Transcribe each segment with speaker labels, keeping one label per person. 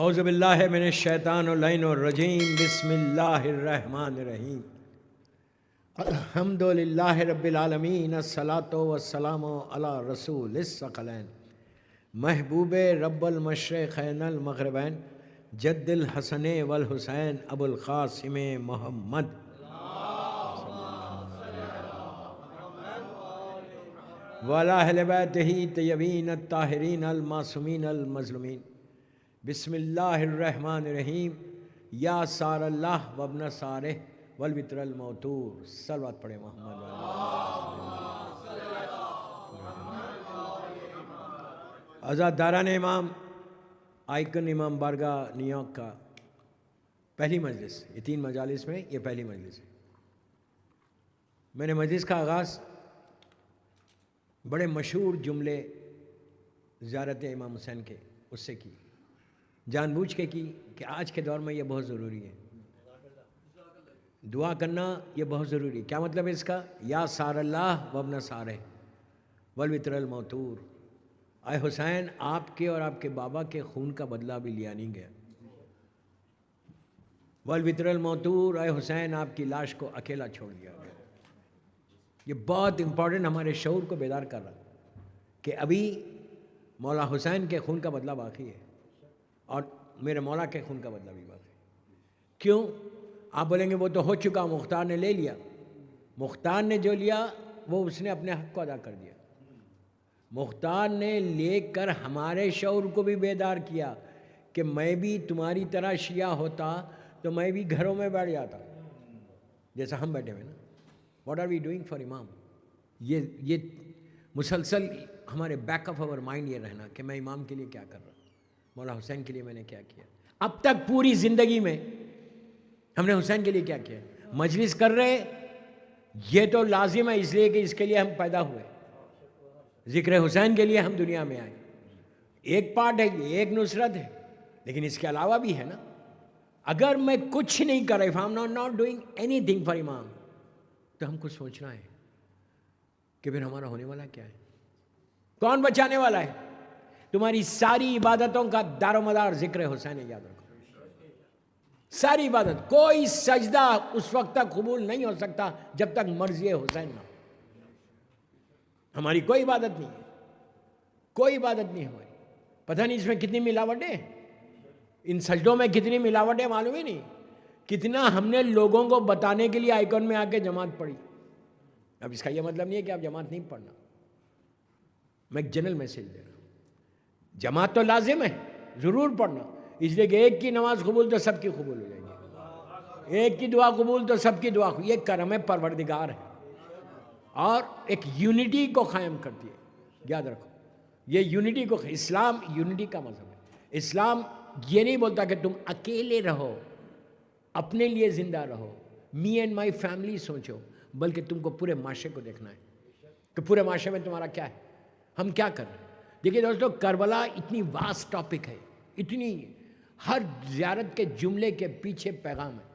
Speaker 1: اعوذ باللہ من الشیطان اللعین الرجیم بسم اللہ الرحمن الرحیم الحمدللہ رب العالمین الصلاۃ والسلام علی رسول الثقلین محبوب رب المشرقین المغربین جد الحسن والحسین ابو القاسم محمد وعلی اہل بیتہ طیبین الطاہرین المعصومین المظلومین بسم اللہ الرحمن الرحیم یا سار اللہ وابن سارہ والوتر الموتور صلوات پڑھیں محمد عزاداران امام آئیکن امام بارگاہ نیویارک کا پہلی مجلس، یہ 3 مجالس میں یہ پہلی مجلس ہے۔ میں نے مجلس کا آغاز بڑے مشہور جملے زیارت امام حسین کے اس سے کی، جان بوجھ کے کی کہ آج کے دور میں یہ بہت ضروری ہے، دعا کرنا یہ بہت ضروری ہے۔ کیا مطلب ہے اس کا؟ یا سار اللہ وابن سارہ والوتر الموتور، اے حسین آپ کے اور آپ کے بابا کے خون کا بدلہ بھی لیا نہیں گیا، والوتر الموتور، اے حسین آپ کی لاش کو اکیلا چھوڑ دیا گیا۔ یہ بہت امپورٹنٹ ہمارے شعور کو بیدار کر رہا کہ ابھی مولا حسین کے خون کا بدلہ باقی ہے اور میرے مولا کے خون کا بدلہ بھی باقی ہے۔ کیوں؟ آپ بولیں گے وہ تو ہو چکا، مختار نے لے لیا۔ مختار نے جو لیا وہ اس نے اپنے حق کو ادا کر دیا۔ مختار نے لے کر ہمارے شعور کو بھی بیدار کیا کہ میں بھی تمہاری طرح شیعہ ہوتا تو میں بھی گھروں میں بیٹھ جاتا جیسا ہم بیٹھے ہوئے نا۔ What are we doing for امام؟ یہ مسلسل ہمارے بیک آف اوور مائنڈ یہ رہنا کہ میں امام کے لیے کیا کر رہا ہوں، مولا حسین کے لیے میں نے کیا کیا۔ اب تک پوری زندگی میں ہم نے حسین کے لیے کیا کیا؟ مجلس کر رہے، یہ تو لازم ہے اس لیے کہ اس کے لیے ہم پیدا ہوئے، ذکر حسین کے لیے ہم دنیا میں آئے۔ ایک پارٹ ہے یہ، ایک نصرت ہے، لیکن اس کے علاوہ بھی ہے نا۔ اگر میں کچھ نہیں کر رہا، if I'm not doing anything for امام، تو ہم کو سوچنا ہے کہ پھر ہمارا ہونے والا کیا ہے، کون بچانے والا ہے؟ تمہاری ساری عبادتوں کا دار و مدار ذکر حسین ہے، یاد رکھو۔ ساری عبادت، کوئی سجدہ اس وقت تک قبول نہیں ہو سکتا جب تک مرضی حسین نہ ہو۔ ہماری کوئی عبادت نہیں ہے، کوئی عبادت نہیں ہماری۔ پتہ نہیں اس میں کتنی ملاوٹیں، ان سجدوں میں کتنی ملاوٹیں معلوم ہی نہیں، کتنا ہم نے لوگوں کو بتانے کے لیے آئیکن میں آ کے جماعت پڑھی۔ اب اس کا یہ مطلب نہیں ہے کہ آپ جماعت نہیں پڑھنا، میں ایک جنرل میسیج دے رہا ہوں۔ جماعت تو لازم ہے، ضرور پڑھنا، اس لیے کہ ایک کی نماز قبول تو سب کی قبول ہو جائے گی، ایک کی دعا قبول تو سب کی دعا، یہ کرم پروردگار ہے اور ایک یونٹی کو قائم کرتی ہے، یاد رکھو۔ یہ یونٹی کو، اسلام یونٹی کا مذہب ہے۔ اسلام یہ نہیں بولتا کہ تم اکیلے رہو، اپنے لیے زندہ رہو، می اینڈ مائی فیملی سوچو، بلکہ تم کو پورے معاشرے کو دیکھنا ہے کہ پورے معاشرے میں تمہارا کیا ہے، ہم کیا کر رہے ہیں۔ دیکھیے دوستو، کربلا اتنی واسٹ ٹاپک ہے، اتنی، ہر زیارت کے جملے کے پیچھے پیغام ہے۔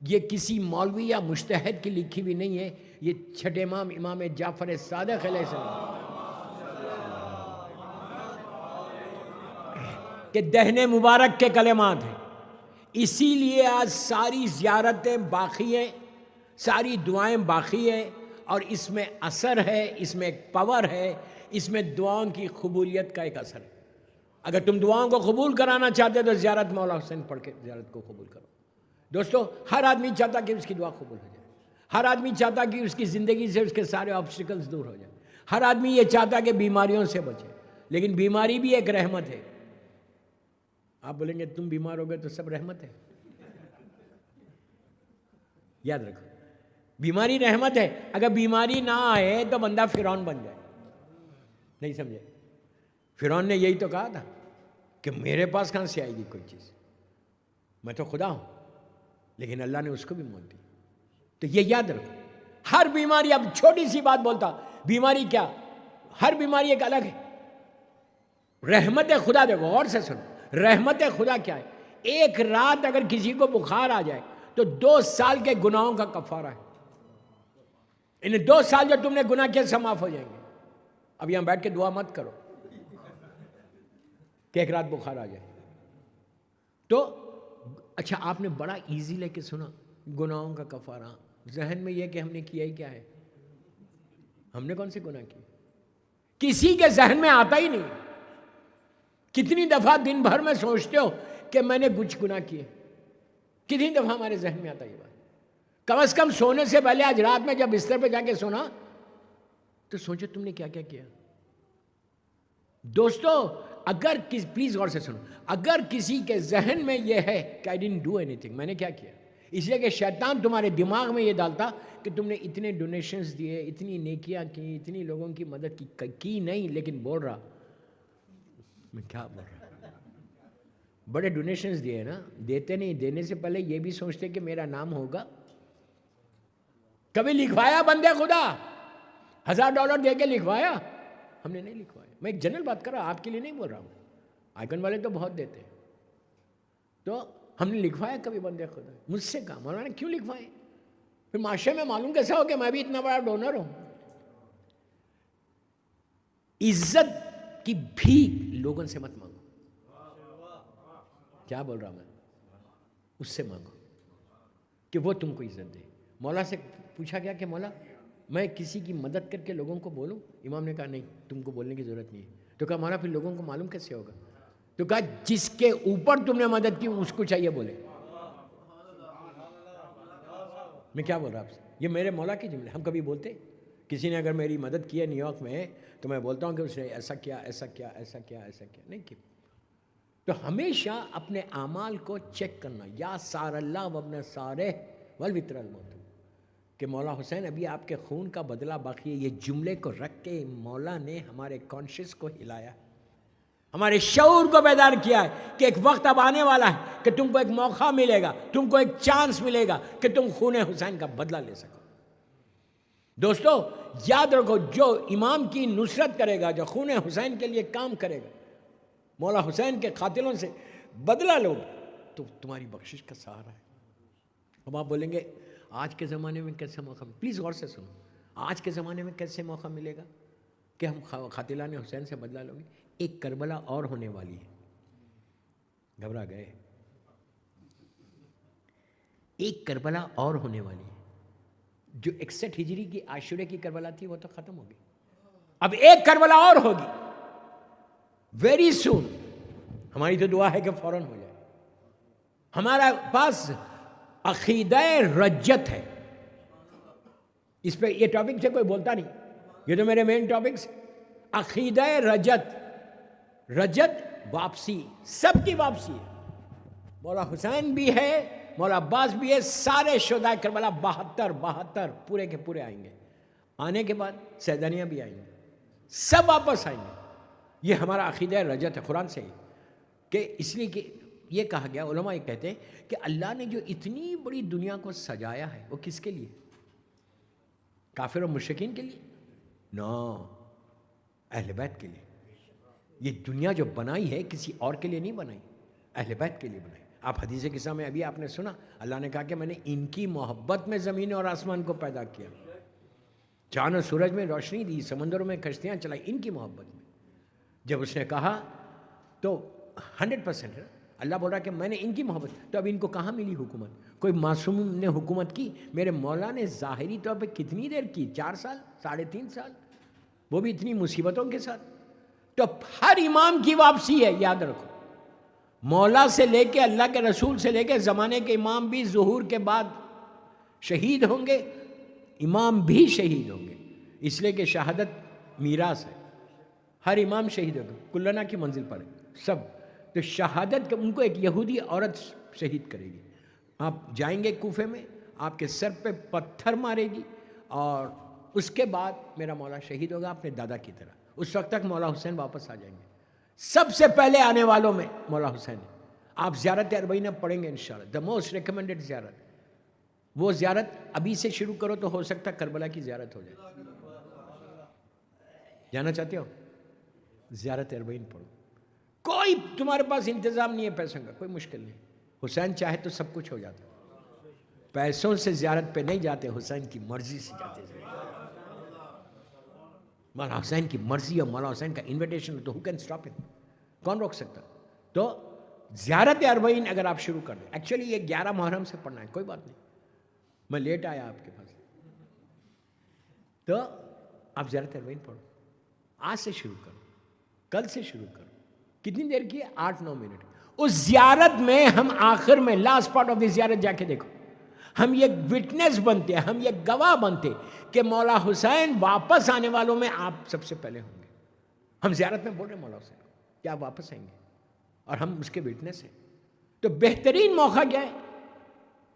Speaker 1: یہ کسی مولوی یا مجتہد کی لکھی بھی نہیں ہے، یہ چھٹے امام امام جعفر صادق علیہ السلام کہ دہن مبارک کے کلمات ہیں۔ اسی لیے آج ساری زیارتیں باقی ہیں، ساری دعائیں باقی ہیں، اور اس میں اثر ہے، اس میں ایک پاور ہے، اس میں دعاؤں کی قبولیت کا ایک اثر ہے۔ اگر تم دعاؤں کو قبول کرانا چاہتے تو زیارت مولا حسین پڑھ کے زیارت کو قبول کرو۔ دوستو، ہر آدمی چاہتا کہ اس کی دعا قبول ہو جائے، ہر آدمی چاہتا کہ اس کی زندگی سے اس کے سارے آبسٹیکلز دور ہو جائیں، ہر آدمی یہ چاہتا کہ بیماریوں سے بچے، لیکن بیماری بھی ایک رحمت ہے۔ آپ بولیں گے تم بیمار ہو گئے تو سب رحمت ہے، یاد رکھو، بیماری رحمت ہے۔ اگر بیماری نہ آئے تو بندہ فرعون بن جائے، نہیں سمجھے؟ فرعون نے یہی تو کہا تھا کہ میرے پاس کہاں سے آئے گی کوئی چیز، میں تو خدا ہوں، لیکن اللہ نے اس کو بھی موت دی۔ تو یہ یاد رکھو، ہر بیماری، اب چھوٹی سی بات بولتا، بیماری کیا، ہر بیماری ایک الگ ہے۔ رحمت خدا، دیکھو غور سے سنو، رحمت خدا کیا ہے؟ ایک رات اگر کسی کو بخار آ جائے تو 2 سال کے گناہوں کا کفارہ ہے۔ انہیں 2 سال جو تم نے گناہ کیے سب معاف ہو جائیں گے۔ اب یہاں بیٹھ کے دعا مت کرو کہ ایک رات بخار آ جائے، تو اچھا آپ نے بڑا ایزی لے کے سنا گناہوں کا کفارہ، ذہن میں یہ کہ ہم نے کیا ہی کیا ہے، ہم نے کون سے گناہ کیے، کسی کے ذہن میں آتا ہی نہیں۔ کتنی دفعہ دن بھر میں سوچتے ہو کہ میں نے کچھ گناہ کیے، کتنی دفعہ ہمارے ذہن میں آتا یہ بات؟ کم از کم سونے سے پہلے آج رات میں جب بستر پہ جا کے سونا تو سوچو تم نے کیا کیا کیا۔ دوستو اگر پلیز غور سے سنو، اگر کسی کے ذہن میں یہ ہے کہ I didn't do anything، میں نے کیا کیا، اس لیے کہ شیطان تمہارے دماغ میں یہ ڈالتا کہ تم نے اتنے ڈونیشنز دیے، اتنی نیکیاں کی، اتنی لوگوں کی مدد کی نہیں، لیکن بول رہا میں کیا بول رہا، بڑے ڈونیشنز دیے نا، دیتے نہیں، دینے سے پہلے یہ بھی سوچتے کہ میرا نام ہوگا۔ کبھی لکھوایا بندے خدا $1000 دے کے لکھوایا؟ ہم نے نہیں لکھوایا۔ میں ایک جنرل بات کر رہا ہوں، آپ کے لیے نہیں بول رہا ہوں، آئیکن والے تو بہت دیتے ہیں، تو ہم نے لکھوایا کبھی بندے خدا؟ مجھ سے کہا مولانا کیوں لکھوائے؟ پھر معاشرے میں معلوم کیسا ہو کہ میں بھی اتنا بڑا ڈونر ہوں؟ عزت کی بھیک لوگوں سے مت مانگو، کیا بول رہا میں، اس سے مانگو کہ وہ تم کو عزت دے۔ مولا سے پوچھا گیا کہ مولا میں کسی کی مدد کر کے لوگوں کو بولوں؟ امام نے کہا نہیں، تم کو بولنے کی ضرورت نہیں ہے۔ تو کہا مولا پھر لوگوں کو معلوم کیسے ہوگا؟ تو کہا جس کے اوپر تم نے مدد کی اس کو چاہیے بولے۔ میں کیا بول رہا آپ سے، یہ میرے مولا کی جملے، ہم کبھی بولتے کسی نے اگر میری مدد کی ہے نیو یارک میں تو میں بولتا ہوں کہ اس نے ایسا کیا ایسا کیا ایسا کیا ایسا کیا، نہیں کیا۔ تو ہمیشہ اپنے اعمال کو چیک کرنا، یا سار اللہ وابن سارے والوتر الموت، کہ مولا حسین ابھی آپ کے خون کا بدلہ باقی ہے۔ یہ جملے کو رکھ کے مولا نے ہمارے کانشیس کو ہلایا، ہمارے شعور کو بیدار کیا ہے کہ ایک وقت اب آنے والا ہے کہ تم کو ایک موقع ملے گا، تم کو ایک چانس ملے گا کہ تم خون حسین کا بدلہ لے سکو۔ دوستو یاد رکھو، جو امام کی نصرت کرے گا، جو خون حسین کے لیے کام کرے گا، مولا حسین کے قاتلوں سے بدلہ لو تو تمہاری بخشش کا سہارا ہے۔ اب آپ بولیں گے آج کے زمانے میں کیسے موقع، پلیز غور سے سنو، آج کے زمانے میں کیسے موقع ملے گا کہ ہم قاتلان حسین سے بدلہ لو گے؟ ایک کربلا اور ہونے والی ہے، گھبرا گئے، ایک کربلا اور ہونے والی ہے۔ جو 61 ہجری کی عاشورے کی کربلا تھی وہ تو ختم ہو گئی، اب ایک کربلا اور ہوگی ویری سون۔ ہماری تو دعا ہے کہ فوراً ہو جائے۔ ہمارا پاس عقیدہ رجت ہے، اس پہ یہ ٹاپک سے کوئی بولتا نہیں، یہ تو میرے مین ٹاپکس۔ عقیدہ رجت، رجت واپسی، سب کی واپسی ہے۔ مولا حسین بھی ہے، مولا عباس بھی ہے، سارے شہدائے کربلا 72 پورے کے پورے آئیں گے، آنے کے بعد سیدانیاں بھی آئیں گے، سب واپس آئیں گے۔ یہ ہمارا عقیدہ رجت ہے قرآن سے ہی، کہ اس لیے کہ یہ کہا گیا، علماء یہ کہتے ہیں کہ اللہ نے جو اتنی بڑی دنیا کو سجایا ہے وہ کس کے لیے؟ کافر و مشرکین کے لیے؟ نو، اہل بیت کے لیے۔ یہ دنیا جو بنائی ہے کسی اور کے لیے نہیں بنائی، اہل بیت کے لیے بنائی۔ آپ حدیث قصہ میں ابھی آپ نے سنا، اللہ نے کہا کہ میں نے ان کی محبت میں زمین اور آسمان کو پیدا کیا، چاند و سورج میں روشنی دی، سمندروں میں کشتیاں چلائی، ان کی محبت میں۔ جب اس نے کہا تو 100% ہے، اللہ بول رہا کہ میں نے ان کی محبت، تو اب ان کو کہاں ملی حکومت؟ کوئی معصوم نے حکومت کی؟ میرے مولا نے ظاہری طور پہ کتنی دیر کی؟ 4 سال، 3.5 سال، وہ بھی اتنی مصیبتوں کے ساتھ۔ تو ہر امام کی واپسی ہے، یاد رکھو، مولا سے لے کے اللہ کے رسول سے لے کے زمانے کے امام بھی ظہور کے بعد شہید ہوں گے، امام بھی شہید ہوں گے، اس لیے کہ شہادت میراث ہے، ہر امام شہید ہوگا، کلنا کی منزل پر ہے سب۔ تو شہادت ان کو ایک یہودی عورت شہید کرے گی، آپ جائیں گے کوفے میں، آپ کے سر پہ پتھر مارے گی، اور اس کے بعد میرا مولا شہید ہوگا اپنے دادا کی طرح۔ اس وقت تک مولا حسین واپس آ جائیں گے۔ سب سے پہلے آنے والوں میں مولا حسین ہے۔ آپ زیارت اربعینہ پڑھیں گے انشاءاللہ، دا موسٹ ریکمنڈڈ زیارت، وہ زیارت ابھی سے شروع کرو تو ہو سکتا ہے کربلا کی زیارت ہو جائے۔ جانا چاہتے ہو؟ زیارت اربعین پڑھو، کوئی تمہارے پاس انتظام نہیں ہے پیسوں کا، کوئی مشکل نہیں، حسین چاہے تو سب کچھ ہو جاتا، پیسوں سے زیارت پہ نہیں جاتے، حسین کی مرضی سے جاتے ہیں۔ مولا حسین کی مرضی اور مولا حسین کا انویٹیشن تو ہو کین اسٹاپ اٹ، کون روک سکتا؟ تو زیارت اربعین اگر آپ شروع کر دیں، ایکچولی یہ 11 محرم سے پڑھنا ہے، کوئی بات نہیں، میں لیٹ آیا آپ کے پاس، تو آپ زیارت اربعین پڑھو، آج سے شروع کرو، کل سے شروع کرو، کتنی دیر کی ہے؟ 8-9 منٹ. اس زیارت میں ہم آخر میں لاسٹ پارٹ آف دی زیارت جا کے دیکھو، ہم یہ وٹنس بنتے، ہم یہ گواہ بنتے کہ مولا حسین واپس آنے والوں میں آپ سب سے پہلے ہوں گے. ہم زیارت میں بول رہے ہیں مولا حسین کہ آپ واپس آئیں گے اور ہم اس کے وٹنس ہیں. تو بہترین موقع کیا ہے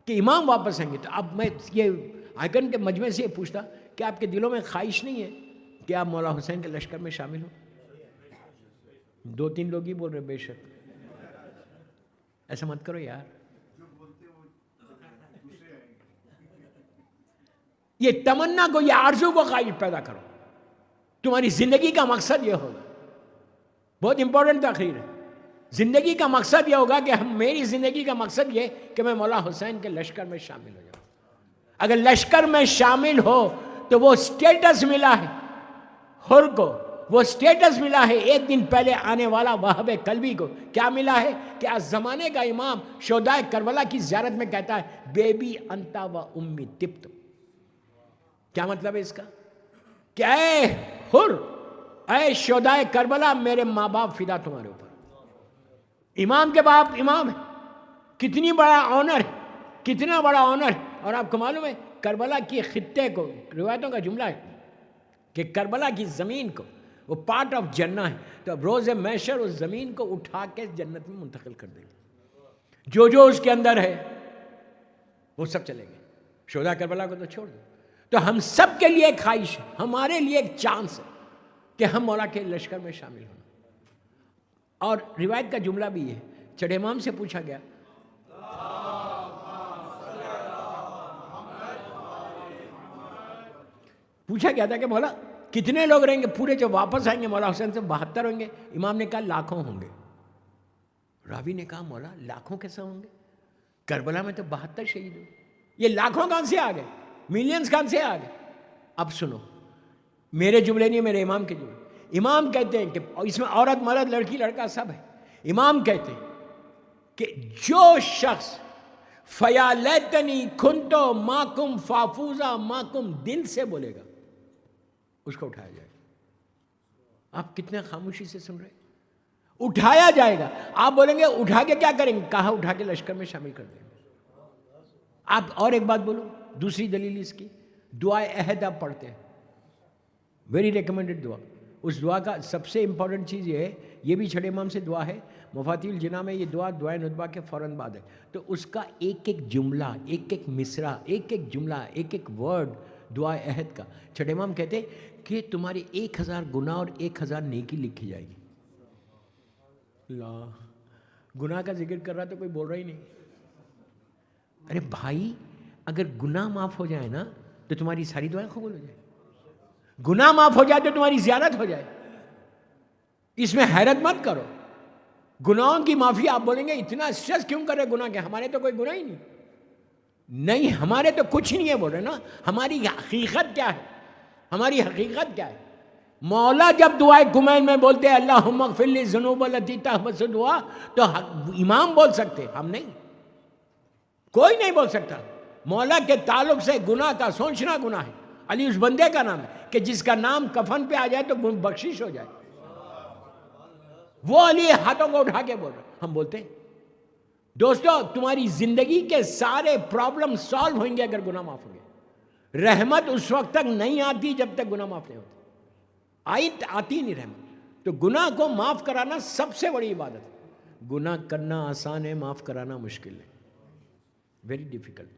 Speaker 1: کہ امام واپس آئیں گے. تو اب میں یہ آئیکن کے مجمع سے یہ پوچھتا کہ آپ کے دلوں میں خواہش نہیں ہے کہ آپ مولا حسین کے لشکر میں شامل ہوں؟ 2-3 لوگ ہی بول رہے بے شک. ایسا مت کرو یار. یہ تمنا کو، یہ آرزو کو خواہش پیدا کرو. تمہاری زندگی کا مقصد یہ ہوگا. بہت امپورٹنٹ تقریر ہے. زندگی کا مقصد یہ ہوگا کہ میری زندگی کا مقصد یہ کہ میں مولا حسین کے لشکر میں شامل ہو جاؤں. اگر لشکر میں شامل ہو تو وہ سٹیٹس ملا ہے حر کو، وہ سٹیٹس ملا ہے ایک دن پہلے آنے والا وہاب قلبی کو. کیا ملا ہے کہ آج زمانے کا امام شہدائے کربلا کی زیارت میں کہتا ہے بیبی انتا و امی تبت. کیا مطلب ہے اس کا؟ کہ اے حر، اے شہدائے کربلا، میرے ماں باپ فدا تمہارے اوپر. امام کے باپ امام ہے. کتنی بڑا آنر ہے، کتنا بڑا آنر ہے. اور آپ کو معلوم ہے کربلا کی خطے کو، روایتوں کا جملہ ہے کہ کربلا کی زمین کو، وہ پارٹ آف جنہ ہے، تو اب روز محشر اس زمین کو اٹھا کے جنت میں منتقل کر دیں گے. جو اس کے اندر ہے وہ سب چلے گئے. شہداء کربلا کو تو چھوڑ دو. تو ہم سب کے لیے ایک خواہش ہے، ہمارے لیے ایک چانس ہے کہ ہم مولا کے لشکر میں شامل ہونا. اور روایت کا جملہ بھی ہے، چڑھے امام سے پوچھا گیا تھا کہ مولا کتنے لوگ رہیں گے پورے جو واپس آئیں گے مولا حسین سے؟ 72 ہوں گے. امام نے کہا لاکھوں ہوں گے. راوی نے کہا مولا لاکھوں کیسے ہوں گے؟ کربلا میں تو 72 شہید ہوئے. یہ لاکھوں کہاں سے آ گئے؟ ملینز کہاں سے آ گئے؟ اب سنو، میرے جملے نہیں، میرے امام کے جملے. امام کہتے ہیں کہ اس میں عورت مرد لڑکی لڑکا سب ہے. امام کہتے ہیں کہ جو شخص فیا لیتنی کنتو ماکم فافوزا ماکم دل سے بولے گا اس کو اٹھایا جائے گا. آپ کتنے خاموشی سے سن رہے ہیں؟ اٹھایا جائے گا. آپ بولیں گے اٹھا کے کیا کریں گے؟ کہا اٹھا کے لشکر میں شامل کر دیں گے. آپ اور ایک بات بولو، دوسری دلیل اس کی، دعائے عہد آپ پڑھتے ہیں، ویری ریکمینڈڈ دعا. اس دعا کا سب سے امپورٹنٹ چیز یہ ہے، یہ بھی چھٹے امام سے دعا ہے، مفاتیح الجناح میں یہ دعا دعائے ندبہ کے فوراً بعد ہے. تو اس کا ایک ایک جملہ، ایک ایک مصرع، ایک ایک جملہ، ایک ایک ورڈ دعائے عہد کا. چھٹے امام کہتے کہ تمہارے 1000 گناہ اور 1000 نیکی لکھی جائے گی. اللہ، گناہ کا ذکر کر رہا تو کوئی بول رہا ہی نہیں. ارے بھائی، اگر گناہ معاف ہو جائے نا تو تمہاری ساری دعائیں قبول ہو جائیں. گناہ معاف ہو جائے تو تمہاری زیارت ہو جائے. اس میں حیرت مت کرو. گناہوں کی معافی آپ بولیں گے اتنا اسٹریس کیوں کرے گناہ کے؟ ہمارے تو کوئی گناہ ہی نہیں. نہیں، ہمارے تو کچھ نہیں ہے بول رہے نا. ہماری حقیقت کیا ہے؟ ہماری حقیقت کیا ہے؟ مولا جب دعائے کمین میں بولتے ہیں اللہم اغفر لی ذنوب التی تحبس دعا، تو امام بول سکتے، ہم نہیں، کوئی نہیں بول سکتا. مولا کے تعلق سے گناہ کا سوچنا گناہ ہے. علی اس بندے کا نام ہے کہ جس کا نام کفن پہ آ جائے تو بخشش ہو جائے. وہ علی ہاتھوں کو اٹھا کے بول رہے، ہم بولتے ہیں. دوستو، تمہاری زندگی کے سارے پرابلم سالو ہوئیں گے اگر گناہ معاف ہوں گے. رحمت اس وقت تک نہیں آتی جب تک گناہ معاف نہیں ہوتے. آتی نہیں رحمت. تو گناہ کو معاف کرانا سب سے بڑی عبادت ہے. گناہ کرنا آسان ہے، معاف کرانا مشکل ہے، ویری ڈیفیکلٹ.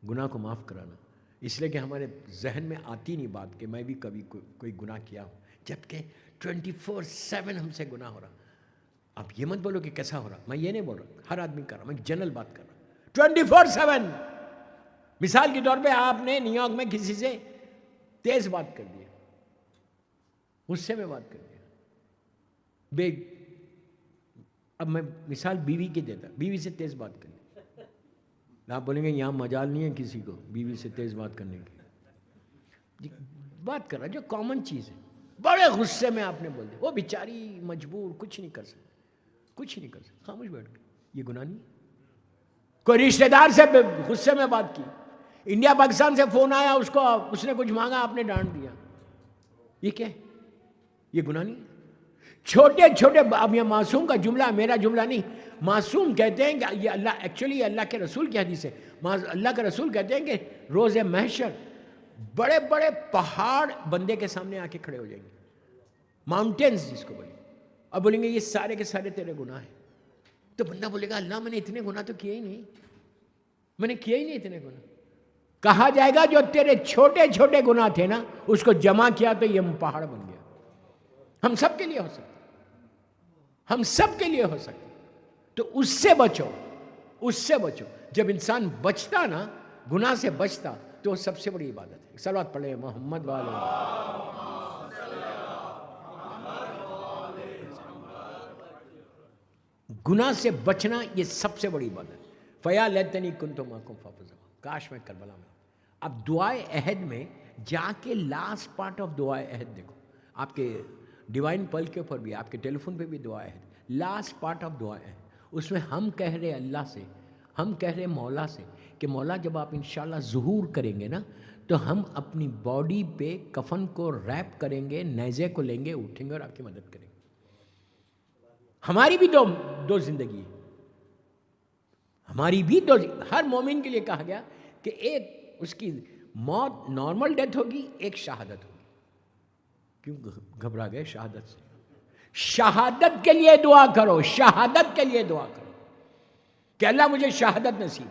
Speaker 1: گناہ کو معاف کرانا، اس لیے کہ ہمارے ذہن میں آتی نہیں بات کہ میں بھی کبھی کوئی گناہ کیا ہوں، جبکہ 24/7 ہم سے گناہ ہو رہا. آپ یہ مت بولو کہ کیسا ہو رہا، میں یہ نہیں بول رہا، ہر آدمی کر رہا، میں جنرل بات کر رہا. 24/7. مثال کے طور پہ آپ نے نیو یارک میں کسی سے تیز بات کر دی، غصے میں بات کر دیا. اب میں مثال بیوی کی دیتا، بیوی سے تیز بات کر دی. آپ بولیں گے یہاں مجال نہیں ہے کسی کو بیوی سے تیز بات کرنے کی. بات کر رہا جو کامن چیز ہے. بڑے غصے میں آپ نے بول دیا، وہ بیچاری مجبور، کچھ نہیں کر سکتی، کچھ نہیں کر سکتی، خاموش بیٹھ گئی. یہ گناہ نہیں؟ کوئی رشتہ دار سے غصے میں بات کی، انڈیا پاکستان سے فون آیا، اس نے کچھ مانگا، آپ نے ڈانٹ دیا، یہ کیا ہے؟ یہ گناہ نہیں؟ چھوٹے چھوٹے، اب یہ معصوم کا جملہ میرا جملہ نہیں، معصوم کہتے ہیں کہ یہ اللہ، ایکچولی اللہ کے رسول کی حدیث ہے، اللہ کے رسول کہتے ہیں کہ روز محشر بڑے بڑے پہاڑ بندے کے سامنے آ کے کھڑے ہو جائیں گے، ماؤنٹینز جس کو بولیں، اور بولیں گے یہ سارے کے سارے تیرے گناہ ہیں۔ تو بندہ بولے گا اللہ میں نے اتنے گناہ تو کیے ہی نہیں، میں نے کیا ہی نہیں اتنے گناہ۔ کہا جائے گا جو تیرے چھوٹے چھوٹے گناہ تھے نا، اس کو جمع کیا تو یہ پہاڑ بن گیا۔ ہم سب کے لیے ہو سکتا، ہم سب کے لیے ہو سکتا، تو اس سے بچو، اس سے بچو۔ جب انسان بچتا نا، گناہ سے بچتا، تو وہ سب سے بڑی عبادت ہے۔ صلوات پڑھیں محمد والے۔ گناہ سے بچنا یہ سب سے بڑی عبادت ہے۔ فیا لیتنی کنت معکم فافوز، کاش میں کربلا میں۔ اب دعائے عہد میں جا کے لاسٹ پارٹ آف دعائے عہد دیکھو، آپ کے ڈیوائن پل کے اوپر بھی، آپ کے ٹیلی فون پہ بھی دعائے عہد، لاسٹ پارٹ آف دعائے عہد، اس میں ہم کہہ رہے اللہ سے، ہم کہہ رہے مولا سے کہ مولا جب آپ انشاءاللہ ظہور کریں گے نا، تو ہم اپنی باڈی پہ کفن کو ریپ کریں گے، نیزے کو لیں گے، اٹھیں گے اور آپ کی مدد کریں گے۔ ہماری بھی دو زندگی ہے، ہماری بھی ہر مومن کے لیے کہا گیا کہ ایک اس کی موت نارمل ڈیتھ ہوگی، ایک شہادت ہوگی۔ کیوں گھبرا گئے شہادت سے؟ شہادت کے لیے دعا کرو، شہادت کے لیے دعا کرو کہ اللہ مجھے شہادت نصیب۔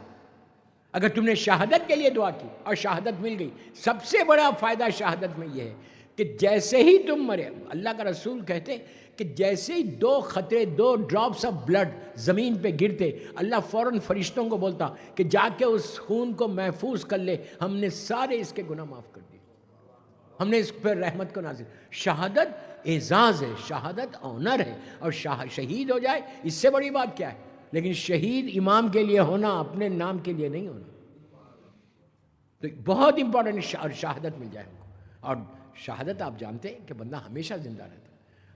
Speaker 1: اگر تم نے شہادت کے لیے دعا کی اور شہادت مل گئی، سب سے بڑا فائدہ شہادت میں یہ ہے کہ جیسے ہی تم مرے، اللہ کا رسول کہتے کہ جیسے ہی 2 قطرے 2 ڈراپس آف بلڈ زمین پہ گرتے، اللہ فوراً فرشتوں کو بولتا کہ جا کے اس خون کو محفوظ کر لے، ہم نے سارے اس کے گناہ معاف کر دیے، ہم نے اس پر رحمت کو نازل۔ شہادت اعزاز ہے، شہادت آنر ہے، اور شہید ہو جائے اس سے بڑی بات کیا ہے؟ لیکن شہید امام کے لیے ہونا، اپنے نام کے لیے نہیں ہونا۔ تو بہت امپورٹنٹ شہادت مل جائے ہم کو، اور شہادت آپ جانتے ہیں کہ بندہ ہمیشہ زندہ رہتا ہے۔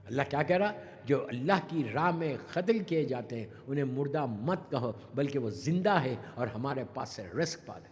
Speaker 1: اللہ کیا کہہ رہا؟ جو اللہ کی راہ میں قتل کیے جاتے ہیں انہیں مردہ مت کہو، بلکہ وہ زندہ ہے اور ہمارے پاس سے رزق پا لے۔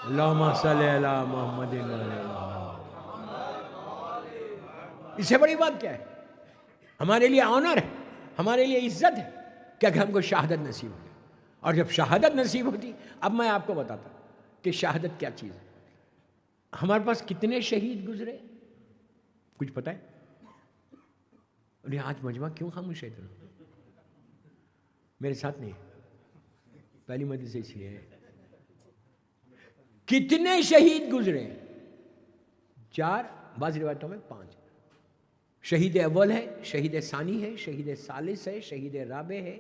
Speaker 1: اللہم صلی علی محمد۔ اس سے بڑی بات کیا ہے؟ ہمارے لیے آنر ہے، ہمارے لیے عزت ہے کہ اگر ہم کو شہادت نصیب ہو جائے۔ اور جب شہادت نصیب ہوتی، اب میں آپ کو بتاتا ہوں کہ شہادت کیا چیز ہے۔ ہمارے پاس کتنے شہید گزرے کچھ پتہ ہے؟ انہیں آج مجمع کیوں خاموش ہے؟ میرے ساتھ نہیں، پہلی مجلس سے اس لیے ہے۔ کتنے شہید گزرے؟ 4، بعض روایتوں میں 5۔ شہید اول ہے، شہید ثانی ہے، شہید ثالث ہے، شہید رابع ہے،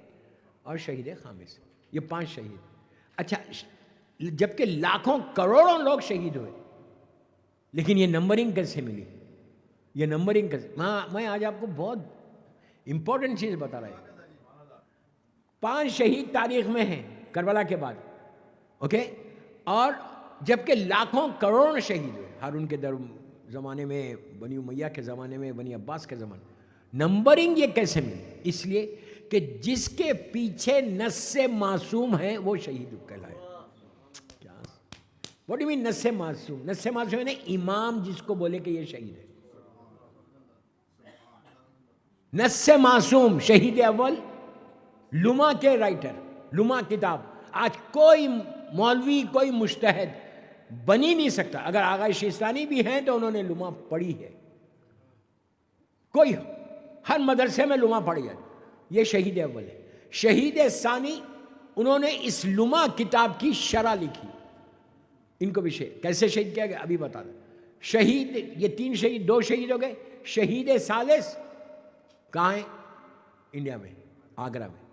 Speaker 1: اور شہید خامس ہے۔ یہ 5 شہید۔ اچھا، جبکہ لاکھوں کروڑوں لوگ شہید ہوئے، لیکن یہ نمبرنگ کیسے ملی؟ یہ نمبرنگ کیسے؟ میں آج آپ کو بہت امپورٹنٹ چیز بتا رہا ہوں۔ 5 شہید تاریخ میں ہیں کربلا کے بعد، اوکے؟ اور جبکہ لاکھوں کروڑوں شہید ہوئے، ہارون کے زمانے میں، بنی امیہ کے زمانے میں، بنی عباس کے زمانے میں۔ نمبرنگ یہ کیسے ملی؟ اس لیے کہ جس کے پیچھے نص معصوم ہے وہ شہید کہلائے۔ کیا واٹ ڈو مین نص معصوم؟ نص معصوم ہے امام جس کو بولے کہ یہ شہید ہے۔ نص معصوم شہید اول، لما کے رائٹر، لما کتاب۔ آج کوئی مولوی، کوئی مجتہد بن ہی نہیں سکتا، اگر آغا شیستانی بھی ہیں تو انہوں نے لما پڑھی ہے، کوئی ہر مدرسے میں لما پڑھی ہے۔ یہ شہید اول ہے۔ شہید ثانی، انہوں نے اس لما کتاب کی شرح لکھی، ان کو بھی کیسے شہید کیا گیا ابھی بتا دیں۔ شہید، یہ 3 شہید، 2 شہید ہو گئے۔ شہید ثالث کہاں ہیں؟ انڈیا میں، آگرہ میں۔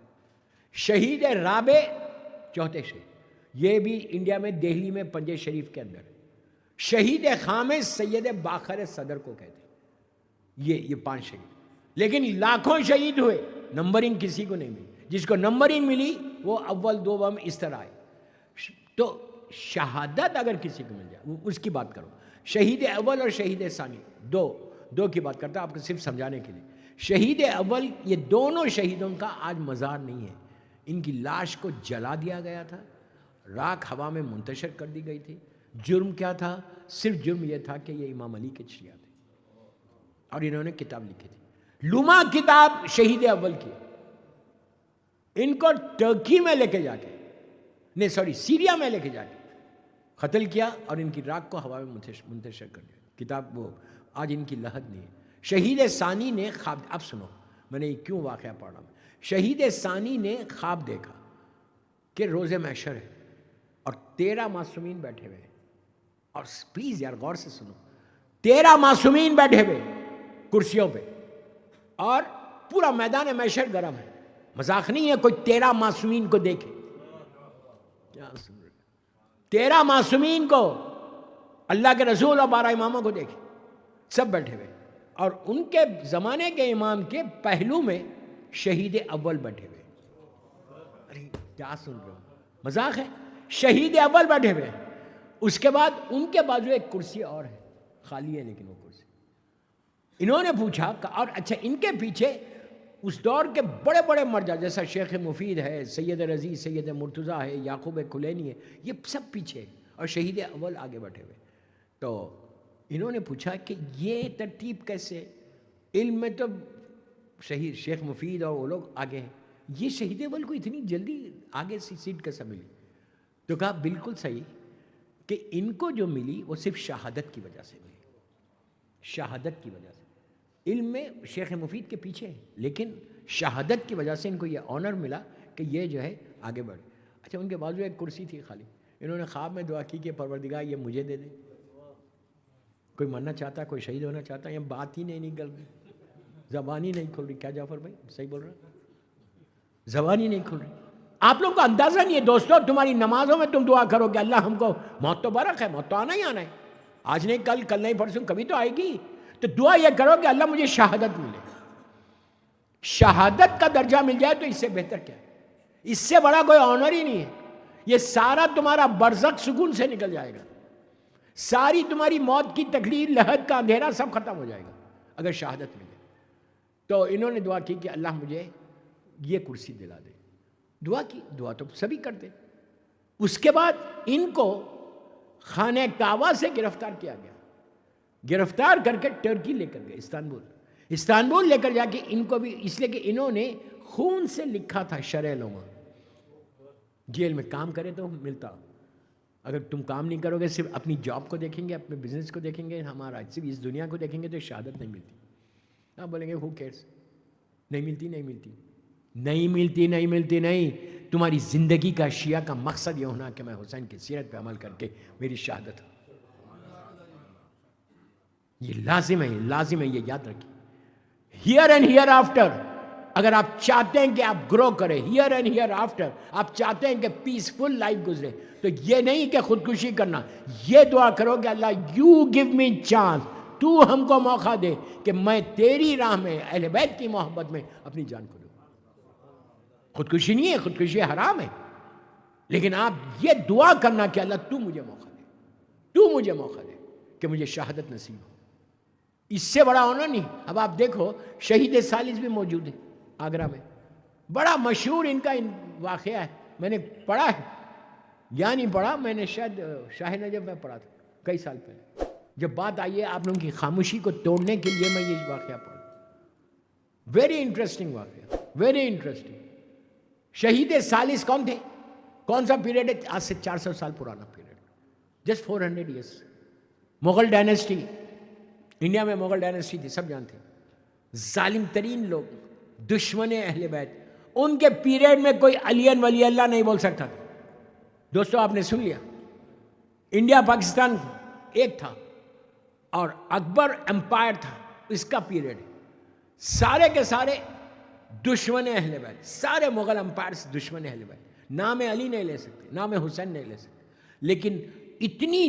Speaker 1: شہید رابع، چوتھے شہید، یہ بھی انڈیا میں، دہلی میں، پنجے شریف کے اندر۔ شہید خامس سید باخر صدر کو کہتے ہیں، یہ 5 شہید. لیکن لاکھوں شہید ہوئے، نمبرنگ کسی کو نہیں ملی. جس کو نمبرنگ ملی وہ اول دوم اس طرح آئے. تو شہادت اگر کسی کو مل جائے اس کی بات کرو. شہید اول اور شہید ثانی دو کی بات کرتا ہوں آپ کو صرف سمجھانے کے لیے. شہید اول یہ دونوں شہیدوں کا آج مزار نہیں ہے. ان کی لاش کو جلا دیا گیا تھا، راکھ ہوا میں منتشر کر دی گئی تھی. جرم کیا تھا؟ صرف جرم یہ تھا کہ یہ امام علی کے شیعہ تھے اور انہوں نے کتاب لکھی تھی. لما کتاب شہید اول کی. ان کو ٹرکی میں لے کے جا کے سیریا میں لے کے جا کے قتل کیا اور ان کی راکھ کو ہوا میں منتشر کر دیا. کتاب وہ آج ان کی لحد نہیں ہے. شہید ثانی نے خواب، اب سنو میں نے کیوں واقعہ پڑھ رہا ہوں. شہید ثانی نے خواب دیکھا کہ روز محشر ہے اور 13 معصومین بیٹھے ہوئے ہیں. اور پلیز یار غور سے سنو، 13 معصومین بیٹھے ہوئے کرسیوں پہ اور پورا میدان محشر گرم ہے. مذاق نہیں ہے کوئی 13 معصومین کو دیکھے. کیا سن رہے 13 معصومین کو، اللہ کے رسول اور 12 اماموں کو دیکھے، سب بیٹھے ہوئے. اور ان کے زمانے کے امام کے پہلو میں شہید اول بیٹھے ہوئے. ارے کیا سن رہے ہو، مذاق ہے؟ شہید اول بیٹھے ہوئے. اس کے بعد ان کے بازو ایک کرسی اور ہے، خالی ہے لیکن وہ کرسی. انہوں نے پوچھا اور اچھا ان کے پیچھے اس دور کے بڑے بڑے مرجع جیسا شیخ مفید ہے، سید رضی، سید مرتضیٰ ہے، یعقوب کلینی ہے، یہ سب پیچھے اور شہید اول آگے بیٹھے ہوئے. تو انہوں نے پوچھا کہ یہ ترتیب کیسے؟ علم میں تو شہید شیخ مفید اور وہ لوگ آگے ہیں، یہ شہید اول کو اتنی جلدی آگے سی سیٹ کیسے ملی؟ تو کہا بالکل صحیح کہ ان کو جو ملی وہ صرف شہادت کی وجہ سے ملی. شہادت کی وجہ سے. علم میں شیخ مفید کے پیچھے ہے لیکن شہادت کی وجہ سے ان کو یہ آنر ملا کہ یہ جو ہے آگے بڑھے. اچھا ان کے بازو ایک کرسی تھی خالی. انہوں نے خواب میں دعا کی کہ پروردگار یہ مجھے دے دے. کوئی مرنا چاہتا، کوئی شہید ہونا چاہتا، یہ بات ہی نہیں نکل رہی، زبان ہی نہیں کھل رہی. کیا جعفر بھائی صحیح بول رہا؟ زبان ہی نہیں کھل رہی. آپ لوگوں کو اندازہ نہیں ہے دوستو، تمہاری نمازوں میں تم دعا کرو کہ اللہ ہم کو موت تو برق ہے، موت تو آنا ہی آنا ہے، آج نہیں کل، کل نہیں پرسوں، کبھی تو آئے گی. تو دعا یہ کرو کہ اللہ مجھے شہادت ملے. شہادت کا درجہ مل جائے تو اس سے بہتر کیا ہے؟ اس سے بڑا کوئی آنر ہی نہیں ہے. یہ سارا تمہارا برزخ سکون سے نکل جائے گا، ساری تمہاری موت کی تکلیف، لحد کا اندھیرا سب ختم ہو جائے گا اگر شہادت ملے. تو انہوں نے دعا کی کہ اللہ مجھے یہ کرسی دلا دے. دعا کی، دعا تو سبھی کرتے. اس کے بعد ان کو خانہ کعبہ سے گرفتار کیا گیا. گرفتار کر کے ٹرکی لے کر گئے، استانبول لے کر جا کے ان کو بھی، اس لیے کہ انہوں نے خون سے لکھا تھا شرع لوما. جیل میں کام کرے تو ملتا، اگر تم کام نہیں کرو گے، صرف اپنی جاب کو دیکھیں گے، اپنے بزنس کو دیکھیں گے، ہمارا صرف اس دنیا کو دیکھیں گے تو شہادت نہیں ملتی. آپ بولیں گے ہو کیئرس، نہیں ملتی نہیں ملتی نہیں ملتی نہیں ملتی نہیں. تمہاری زندگی کا شیعہ کا مقصد یہ ہونا کہ میں حسین کی سیرت پہ عمل کر کے میری شہادت ہو. یہ لازم ہے، لازم ہے، یہ یاد رکھیں. ہیئر اینڈ ہیئر آفٹر، اگر آپ چاہتے ہیں کہ آپ گرو کریں، ہیئر اینڈ ہیئر آفٹر، آپ چاہتے ہیں کہ پیسفل لائف گزرے، تو یہ نہیں کہ خودکشی کرنا، یہ دعا کرو کہ اللہ یو گیو می چانس، تو ہم کو موقع دے کہ میں تیری راہ میں، اہل بیت کی محبت میں اپنی جان کو دوں. خودکشی نہیں ہے، خودکشی حرام ہے، لیکن آپ یہ دعا کرنا کہ اللہ تو مجھے موقع دے، تو مجھے موقع دے کہ مجھے شہادت نصیب ہو. اس سے بڑا ہونا نہیں. اب آپ دیکھو شہید ثالث بھی موجود ہے آگرہ میں، بڑا مشہور ان کا واقعہ ہے. میں نے پڑھا ہے یا نہیں پڑھا، میں نے شاید شاہ نجف میں پڑھا تھا کئی سال پہلے. جب بات آئی ہے آپ لوگوں کی خاموشی کو توڑنے کے لیے میں یہ واقعہ پڑھا. ویری انٹرسٹنگ واقعہ، ویری انٹرسٹنگ. شہید ثالث کون تھے؟ کون سا پیریڈ ہے؟ آج سے 400 سال پرانا period, just 400 years. Mughal dynasty, India میں مغل ڈائنیسٹی تھی، سب جانتے ہیں. ظالم ترین لوگ، دشمن اہل بیت، ان کے پیریڈ میں کوئی علی ولی اللہ نہیں بول سکتا تھا. دوستو آپ نے سن لیا، انڈیا پاکستان ایک تھا اور اکبر امپائر تھا، اس کا پیریڈ سارے کے سارے دشمن اہل بیت، سارے مغل امپائرز دشمن اہل بیت. نام علی نہیں لے سکتے، نام حسین نہیں لے سکتے، لیکن اتنی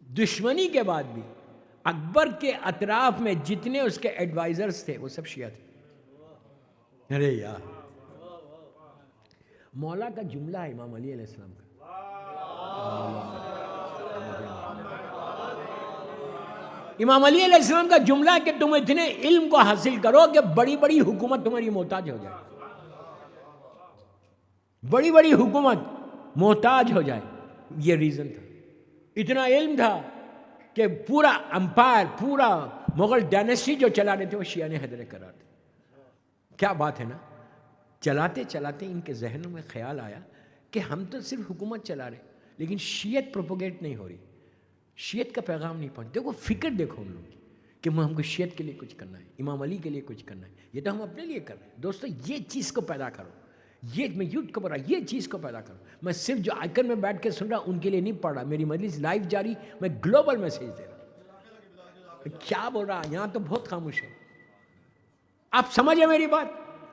Speaker 1: دشمنی کے بعد بھی اکبر کے اطراف میں جتنے اس کے ایڈوائزرز تھے وہ سب شیعہ تھے. ارے یار مولا کا جملہ ہے امام علی علیہ السلام کا. امام علی علیہ السلام کا جملہ ہے کہ تم اتنے علم کو حاصل کرو کہ بڑی بڑی حکومت تمہاری محتاج ہو جائے. بڑی بڑی حکومت محتاج ہو جائے. یہ ریزن تھا. اتنا علم تھا کہ پورا امپائر, پورا مغل ڈائنیسٹی جو چلا رہے تھے وہ شیعہ نے حیدر قرار تھے. کیا بات ہے نا. چلاتے چلاتے ان کے ذہنوں میں خیال آیا کہ ہم تو صرف حکومت چلا رہے لیکن شیعت پروپوگیٹ نہیں ہو رہی, شیعت کا پیغام نہیں پہنچ. دیکھو فکر دیکھو ان لوگوں کی کہ ہم کو شیعت کے لیے کچھ کرنا ہے, امام علی کے لیے کچھ کرنا ہے. یہ تو ہم اپنے لیے کر رہے ہیں. دوستو یہ چیز کو پیدا کرو. یہ میں یوتھ کو پڑھ رہا, یہ چیز کو پیدا کرو. میں صرف جو آئیکن میں بیٹھ کے سن رہا ان کے لیے نہیں پڑھ رہا. میری مجلس لائیو جاری, میں گلوبل میسیج دے رہا. کیا بول رہا یہاں تو بہت خاموش ہے. آپ سمجھے میری بات.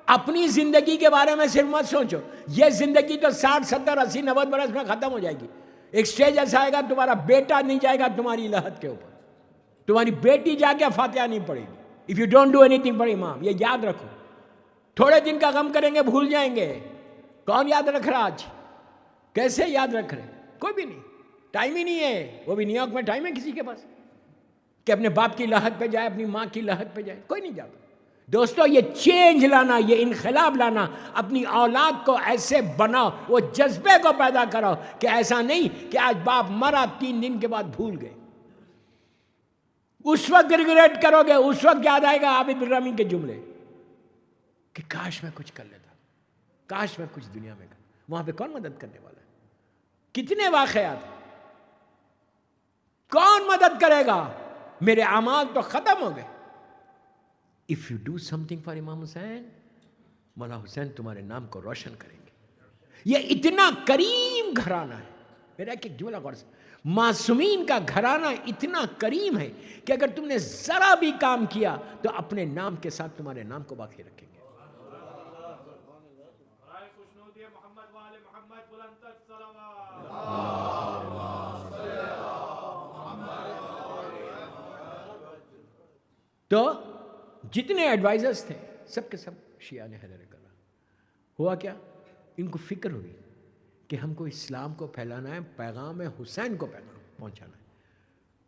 Speaker 1: اپنی زندگی کے بارے میں صرف مت سوچو. یہ زندگی تو 60 70 80 90 برس میں ختم ہو جائے گی. ایک سٹیج ایسا آئے گا تمہارا بیٹا نہیں جائے گا تمہاری لحد کے اوپر, تمہاری بیٹی جا کے فاتحہ نہیں پڑے گی. If you don't do any thing for امام. یہ یاد رکھو. تھوڑے دن کا غم کریں گے بھول جائیں گے. کون یاد رکھ رہا آج؟ کیسے یاد رکھ رہے؟ کوئی بھی نہیں. ٹائم ہی نہیں ہے. وہ بھی نیو یارک میں ٹائم ہے کسی کے پاس کہ اپنے باپ کی لحد پہ جائے, اپنی ماں کی لحد پہ جائے؟ کوئی نہیں جاتا. دوستو یہ چینج لانا, یہ انقلاب لانا, اپنی اولاد کو ایسے بناؤ, وہ جذبے کو پیدا کرو کہ ایسا نہیں کہ آج باپ مرا 3 دن کے بعد بھول گئے. اس وقت ریگریٹ کرو گے, اس وقت یاد آئے گا عابد الرحمن کے جملے کہ کاش میں کچھ کر لیتا, کاش میں کچھ دنیا میں کر. وہاں پہ کون مدد کرنے والا ہے؟ کتنے واقعات, کون مدد کرے گا؟ میرے اعمال تو ختم ہو گئے. If you do something for امام حسین, مولا حسین تمہارے نام کو روشن کریں گے. یہ اتنا کریم گھرانہ ہے. میرا ایک جملہ غور سے, معصومین کا گھرانہ اتنا کریم ہے کہ اگر تم نے ذرا بھی کام کیا تو اپنے نام کے ساتھ تمہارے نام کو باقی رکھیں گے. تو جتنے ایڈوائزرز تھے سب کے سب شیعہ نے حیدر کرا. ہوا کیا؟ ان کو فکر ہوئی کہ ہم کو اسلام کو پھیلانا ہے, پیغام حسین کو پیغام پہنچانا ہے.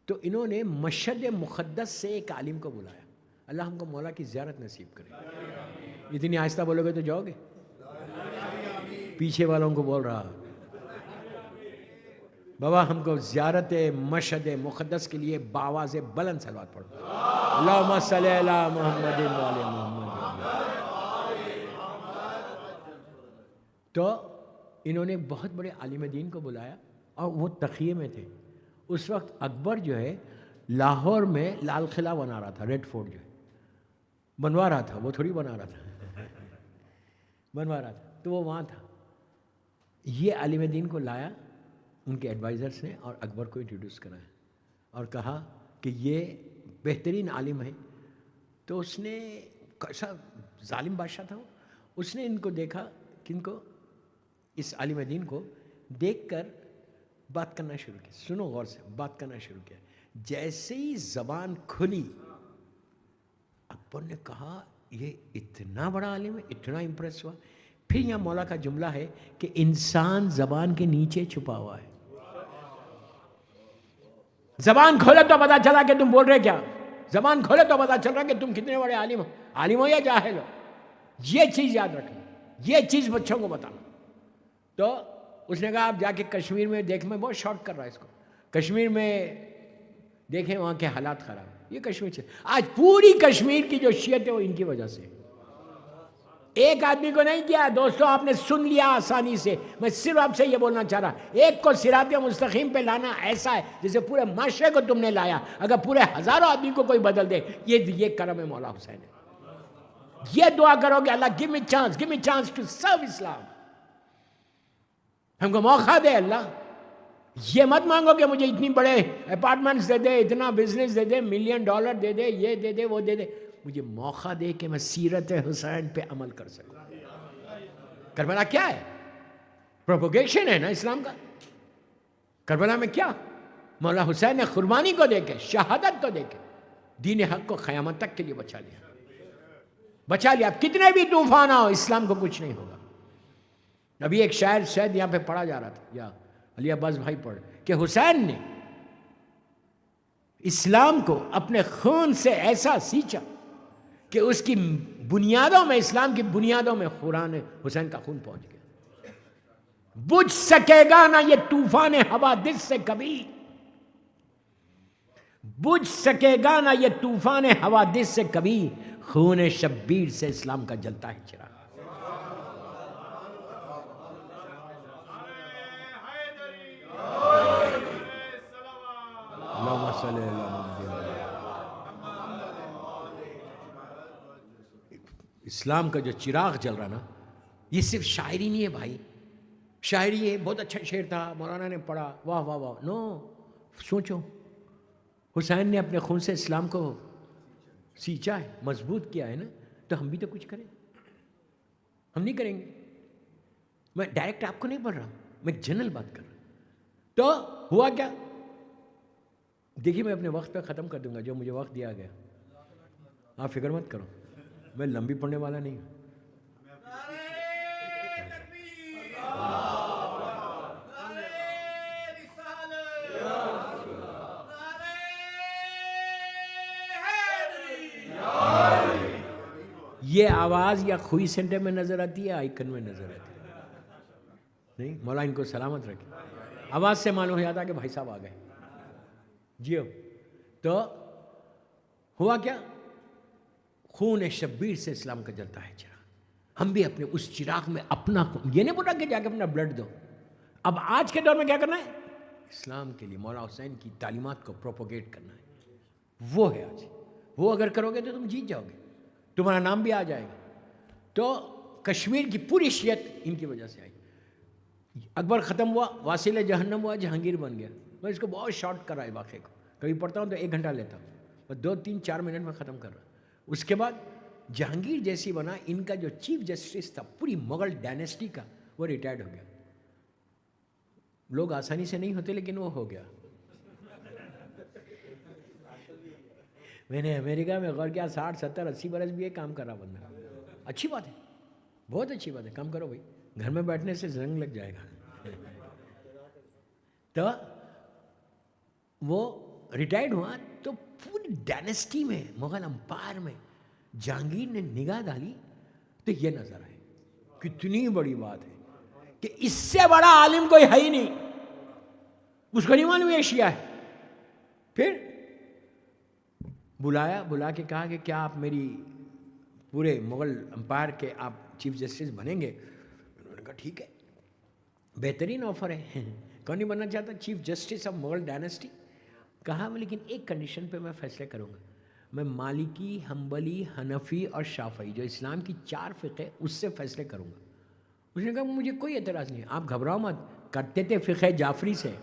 Speaker 1: تو انہوں نے مشہد مقدس سے ایک عالم کو بلایا. اللہ ہم کو مولا کی زیارت نصیب کرے. اتنی آہستہ بولو گے تو جاؤ گے. پیچھے والوں کو بول رہا, بابا ہم کو زیارت مشہد مقدس کے لیے بآواز بلند صلوات پڑھو. اللہم صلی علی محمد و علی محمد. تو انہوں نے بہت بڑے عالم دین کو بلایا اور وہ تقیے میں تھے. اس وقت اکبر جو ہے لاہور میں لال قلعہ بنا رہا تھا, ریڈ فورٹ جو ہے بنوا رہا تھا, وہ تھوڑی بنا رہا تھا, بنوا رہا تھا. تو وہ وہاں تھا. یہ عالم دین کو لایا ان کے ایڈوائزرس نے اور اکبر کو انٹروڈیوس کرایا اور کہا کہ یہ بہترین عالم ہے. تو اس نے کیسا ظالم بادشاہ تھا, اس نے ان کو دیکھا, کن کو, اس عالم دین کو دیکھ کر بات کرنا شروع کی. سنو غور سے, بات کرنا شروع کیا. جیسے ہی زبان کھلی اکبر نے کہا یہ اتنا بڑا عالم ہے, اتنا امپریس ہوا. پھر یہاں مولا کا جملہ ہے کہ انسان زبان کے نیچے چھپا ہوا ہے. زبان کھولے تو پتا چلا کہ تم بول رہے کیا, زبان کھولے تو پتا چل رہا کہ تم کتنے بڑے عالم ہو, عالم ہو یا جاہل ہو. یہ چیز یاد رکھنا, یہ چیز بچوں کو بتانا. تو اس نے کہا آپ جا کے کشمیر میں دیکھ, میں بہت شارٹ کر رہا اس کو, کشمیر میں دیکھیں وہاں کے حالات خراب. یہ کشمیر سے آج پوری کشمیر کی جو شیعت ہے وہ ان کی وجہ سے. ایک آدمی کو نہیں کیا دوستو, آپ نے سن لیا آسانی سے. میں صرف آپ سے یہ بولنا چاہ رہا, ایک کو صراط مستقیم پہ لانا ایسا ہے جیسے پورے معاشرے کو تم نے لایا. اگر پورے ہزاروں آدمی کو کوئی بدل دے, یہ کرم ہے مولا حسین ہے. یہ دعا کرو کہ اللہ give me chance to serve اسلام. ہم کو موقع دے اللہ. یہ مت مانگو کہ مجھے اتنی بڑے اپارٹمنٹس دے دے, اتنا بزنس دے دے, $1 ملین دے دے, یہ دے دے, وہ دے دے. مجھے موقع دے کہ میں سیرت حسین پہ عمل کر سکوں. کربلا کیا ہے؟ پروپوگیشن ہے نا اسلام کا. کربلا میں کیا مولا حسین نے قربانی کو دے کے، شہادت کو دے کے دین حق کو قیامت تک کے لیے بچا لیا. اب کتنے بھی طوفان آؤ، اسلام کو کچھ نہیں ہوگا. ابھی ایک شاعر شاید یہاں پہ پڑھا جا رہا تھا، یا علی عباس بھائی پڑھ، کہ حسین نے اسلام کو اپنے خون سے ایسا سینچا کہ اس کی بنیادوں میں، اسلام کی بنیادوں میں قرآن حسین کا خون پہنچ گیا. بجھ سکے گا نہ یہ طوفان حوادث سے کبھی، بجھ سکے گا نہ یہ طوفان حوادث سے کبھی، خون شبیر سے اسلام کا جلتا ہے چراغ. اللہم صلی اللہ علیہ وسلم. اسلام کا جو چراغ جل رہا نا، یہ صرف شاعری نہیں ہے بھائی. شاعری ہے، بہت اچھا شعر تھا، مولانا نے پڑھا، واہ واہ واہ. نو، سوچو، حسین نے اپنے خون سے اسلام کو سینچا ہے، مضبوط کیا ہے نا، تو ہم بھی تو کچھ کریں. ہم نہیں کریں گے. میں ڈائریکٹ آپ کو نہیں پڑھ رہا، میں جنرل بات کر رہا. تو ہوا کیا؟ دیکھیے میں اپنے وقت پہ ختم کر دوں گا جو مجھے وقت دیا گیا. آپ فکر مت کرو، میں لمبی پڑھنے والا نہیں ہوں. یہ آواز یا خوئی سینٹر میں نظر آتی ہے یا آئیکن میں نظر آتی ہے؟ نہیں، مولا ان کو سلامت رکھے. آواز سے معلوم ہو جاتا کہ بھائی صاحب آ گئے. جی ہو. تو ہوا کیا؟ خون شبیر سے اسلام کا جلتا ہے چراغ. ہم بھی اپنے اس چراغ میں اپنا، یہ نہیں بولا کہ جا کے اپنا بلڈ دو. اب آج کے دور میں کیا کرنا ہے؟ اسلام کے لیے مولا حسین کی تعلیمات کو پروپوگیٹ کرنا ہے. وہ ہے آج. وہ اگر کرو گے تو تم جیت جاؤ گے، تمہارا نام بھی آ جائے گا. تو کشمیر کی پوری شیعت ان کی وجہ سے آئی. اکبر ختم ہوا، واصل جہنم ہوا، جہانگیر بن گیا. میں اس کو بہت شارٹ کرا ہے واقعے کو. کبھی پڑھتا ہوں تو 1 گھنٹہ لیتا ہوں، اور 2-3-4 منٹ میں ختم کر رہا. اس کے بعد جہانگیر جیسی بنا. ان کا جو چیف جسٹس تھا پوری مغل ڈائنیسٹی کا، وہ ریٹائرڈ ہو گیا. لوگ آسانی سے نہیں ہوتے، لیکن وہ ہو گیا. میں نے امریکہ میں غور کیا، 60-70-80 برس بھی یہ کام کر رہا بندہ. اچھی بات ہے، بہت اچھی بات ہے. کام کرو بھائی، گھر میں بیٹھنے سے زنگ لگ جائے گا. تو وہ ریٹائرڈ ہوا تو پوری ڈائنیسٹی میں، مغل امپائر میں جہانگیر نے نگاہ ڈالی تو یہ نظر آئے. کتنی بڑی بات ہے کہ اس سے بڑا عالم کوئی ہے ہی نہیں. اس کو نہیں معلوم یہ شیعہ ہے. پھر بلا کے کہا کہ کیا آپ میری پورے مغل امپائر کے آپ چیف جسٹس بنیں گے؟ انہوں نے کہا ٹھیک ہے، بہترین آفر ہے. کون نہیں بننا چاہتا chief justice of Mughal dynasty? کہا لیکن ایک کنڈیشن پہ میں فیصلے کروں گا. میں مالکی، حنبلی، حنفی اور شافعی، جو اسلام کی 4 فقہ، اس سے فیصلے کروں گا. اس نے کہا مجھے کوئی اعتراض نہیں. آپ گھبراؤ مت. کرتے تھے فقہ جعفری سے.